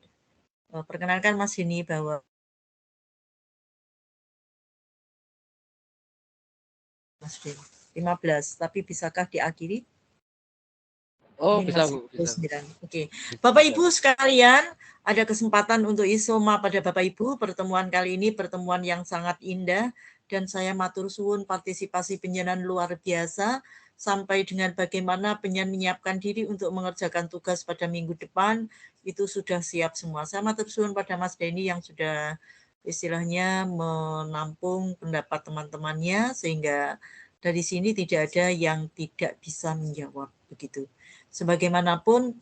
perkenalkan Mas Jenny bahwa Mas Denny 15, tapi bisakah diakhiri? Oh, ini bisa masih Bu, bisa. 9. Oke. Bapak Ibu sekalian, ada kesempatan untuk isoma pada Bapak Ibu. Pertemuan kali ini pertemuan yang sangat indah dan saya matur suwun partisipasi penyanan luar biasa sampai dengan bagaimana penyan menyiapkan diri untuk mengerjakan tugas pada minggu depan itu sudah siap semua. Saya matur suwun pada Mas Denny yang sudah istilahnya menampung pendapat teman-temannya sehingga dari sini tidak ada yang tidak bisa menjawab begitu. Sebagaimanapun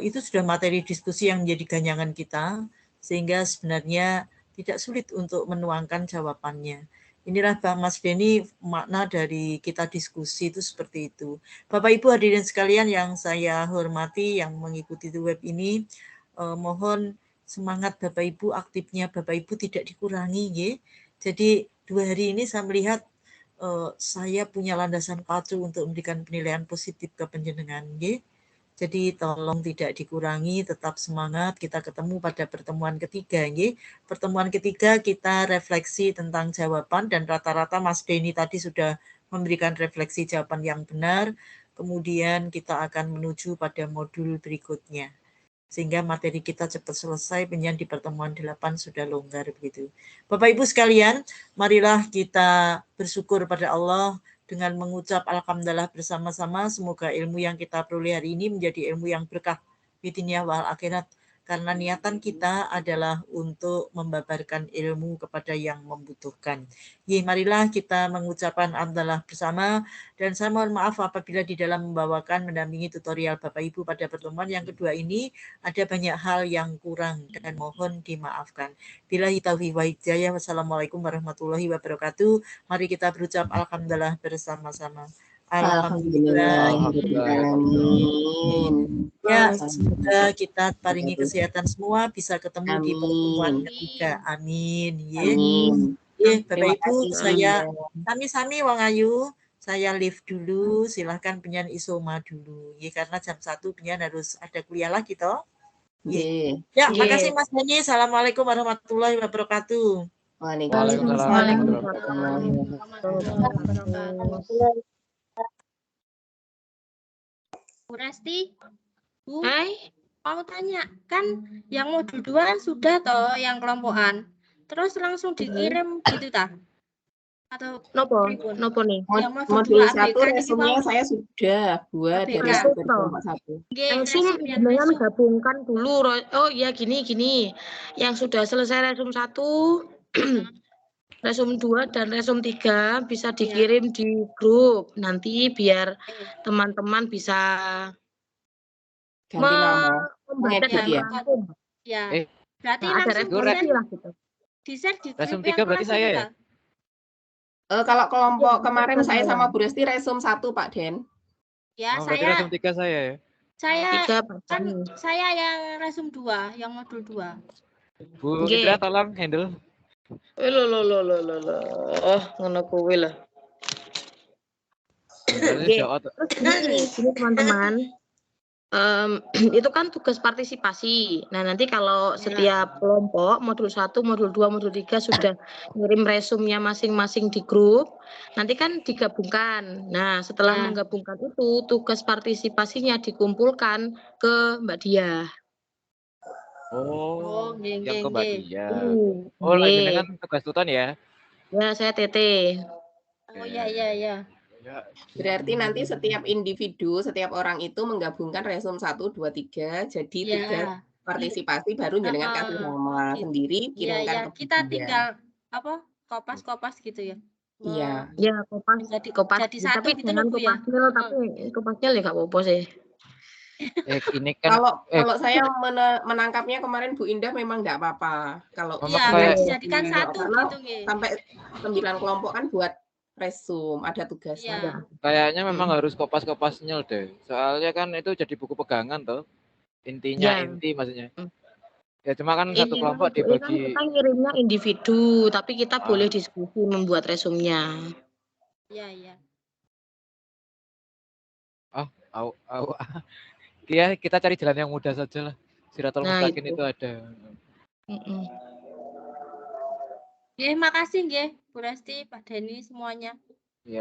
itu sudah materi diskusi yang menjadi ganjangan kita sehingga sebenarnya tidak sulit untuk menuangkan jawabannya. Inilah Bang Mas Denny makna dari kita diskusi itu seperti itu. Bapak Ibu hadirin sekalian yang saya hormati yang mengikuti web ini, mohon semangat Bapak Ibu, aktifnya Bapak Ibu tidak dikurangi ya. Jadi 2 hari ini saya melihat saya punya landasan pacu untuk memberikan penilaian positif ke panjenengan ya. Jadi tolong tidak dikurangi, tetap semangat. Kita ketemu pada pertemuan ketiga ya. Pertemuan ketiga kita refleksi tentang jawaban dan rata-rata Mas Denny tadi sudah memberikan refleksi jawaban yang benar. Kemudian kita akan menuju pada modul berikutnya. Sehingga materi kita cepat selesai, penyan di pertemuan 8 sudah longgar begitu. Bapak Ibu sekalian, marilah kita bersyukur pada Allah dengan mengucap alhamdulillah bersama-sama. Semoga ilmu yang kita peroleh hari ini menjadi ilmu yang berkah di dunia wal akhirat karena niatan kita adalah untuk membabarkan ilmu kepada yang membutuhkan. Marilah kita mengucapkan hamdalah bersama, dan saya mohon maaf apabila di dalam membawakan mendampingi tutorial Bapak Ibu pada pertemuan yang kedua ini ada banyak hal yang kurang dan mohon dimaafkan. Billahi taufiq wa hidayah. Wassalamualaikum warahmatullahi wabarakatuh. Mari kita berucap alhamdulillah bersama-sama. Alhamdulillahirrahmanirrahim. Ya, semoga kita paringi kesehatan semua, bisa ketemu di pertemuan ketiga. Amin. Amin. Bapak Ibu, saya sami-sami Wong Ayu, saya live dulu, silahkan penyanyi Isoma dulu. Karena jam 1 penyanyi harus ada kuliah lagi toh. Ya, makasih Mas Dani. Assalamualaikum warahmatullahi wabarakatuh. Waalaikumsalam. Bu Resti, Bu, mau tanya, kan yang modul 2 kan sudah toh yang kelompokan, terus langsung dikirim gitu tak? Atau nopo nih? Yang Modul 1 resumnya saya sudah buat dari kelompok 1. Resum dengan gabungkan dulu. Oh ya gini. Yang sudah selesai resum 1, resum 2 dan resum 3 bisa dikirim di grup. Nanti biar teman-teman bisa ganti nama, membaca dan merangkum. Ya. Berarti ada langsung di-share di resum grup 3 berarti saya ya? Kalau kelompok kemarin saya sama Bu Resti resum 1 Pak Den. Ya, saya resum 3 saya ya. Saya yang resum 2, yang modul 2. Bu Indra tolong handle. Ngono kuwi lho. Ini teman-teman. Itu kan tugas partisipasi. Nah, nanti kalau setiap kelompok modul 1, modul 2, modul 3 sudah ngirim resumnya masing-masing di grup, nanti kan digabungkan. Nah, setelah menggabungkan itu, tugas partisipasinya dikumpulkan ke Mbak Diah. Yang ke Mbak Diah. Jenengan tugas tutan ya? Ya, saya TT. Oh iya. Berarti nanti setiap individu, setiap orang itu menggabungkan resum 1, 2, 3, jadi 3 partisipasi baru jenengan kasih nama sendiri, kirimkan ke kita dia. tinggal kopas gitu ya. Iya. Ya, kopas. Jadi satu tapi gitu jangan Bu ya. kopasnya ya nggak apa-apa sih. Ini kan kalau saya menangkapnya kemarin Bu Indah memang nggak apa-apa. Kalau dijadikan satu gitu sampai 9 kelompok kan buat resum, ada tugasnya. Kayaknya memang harus kopas-kopasnya deh. Soalnya kan itu jadi buku pegangan toh. Intinya inti maksudnya. Ya cuma kan satu kelompok dibagi. Kita ngirimnya individu, tapi kita boleh diskusi membuat resumnya. Iya. Ya kita cari jalan yang mudah saja lah. Siratul Mustaqim itu ada. Makasih Bu Resti, Pak Deni semuanya.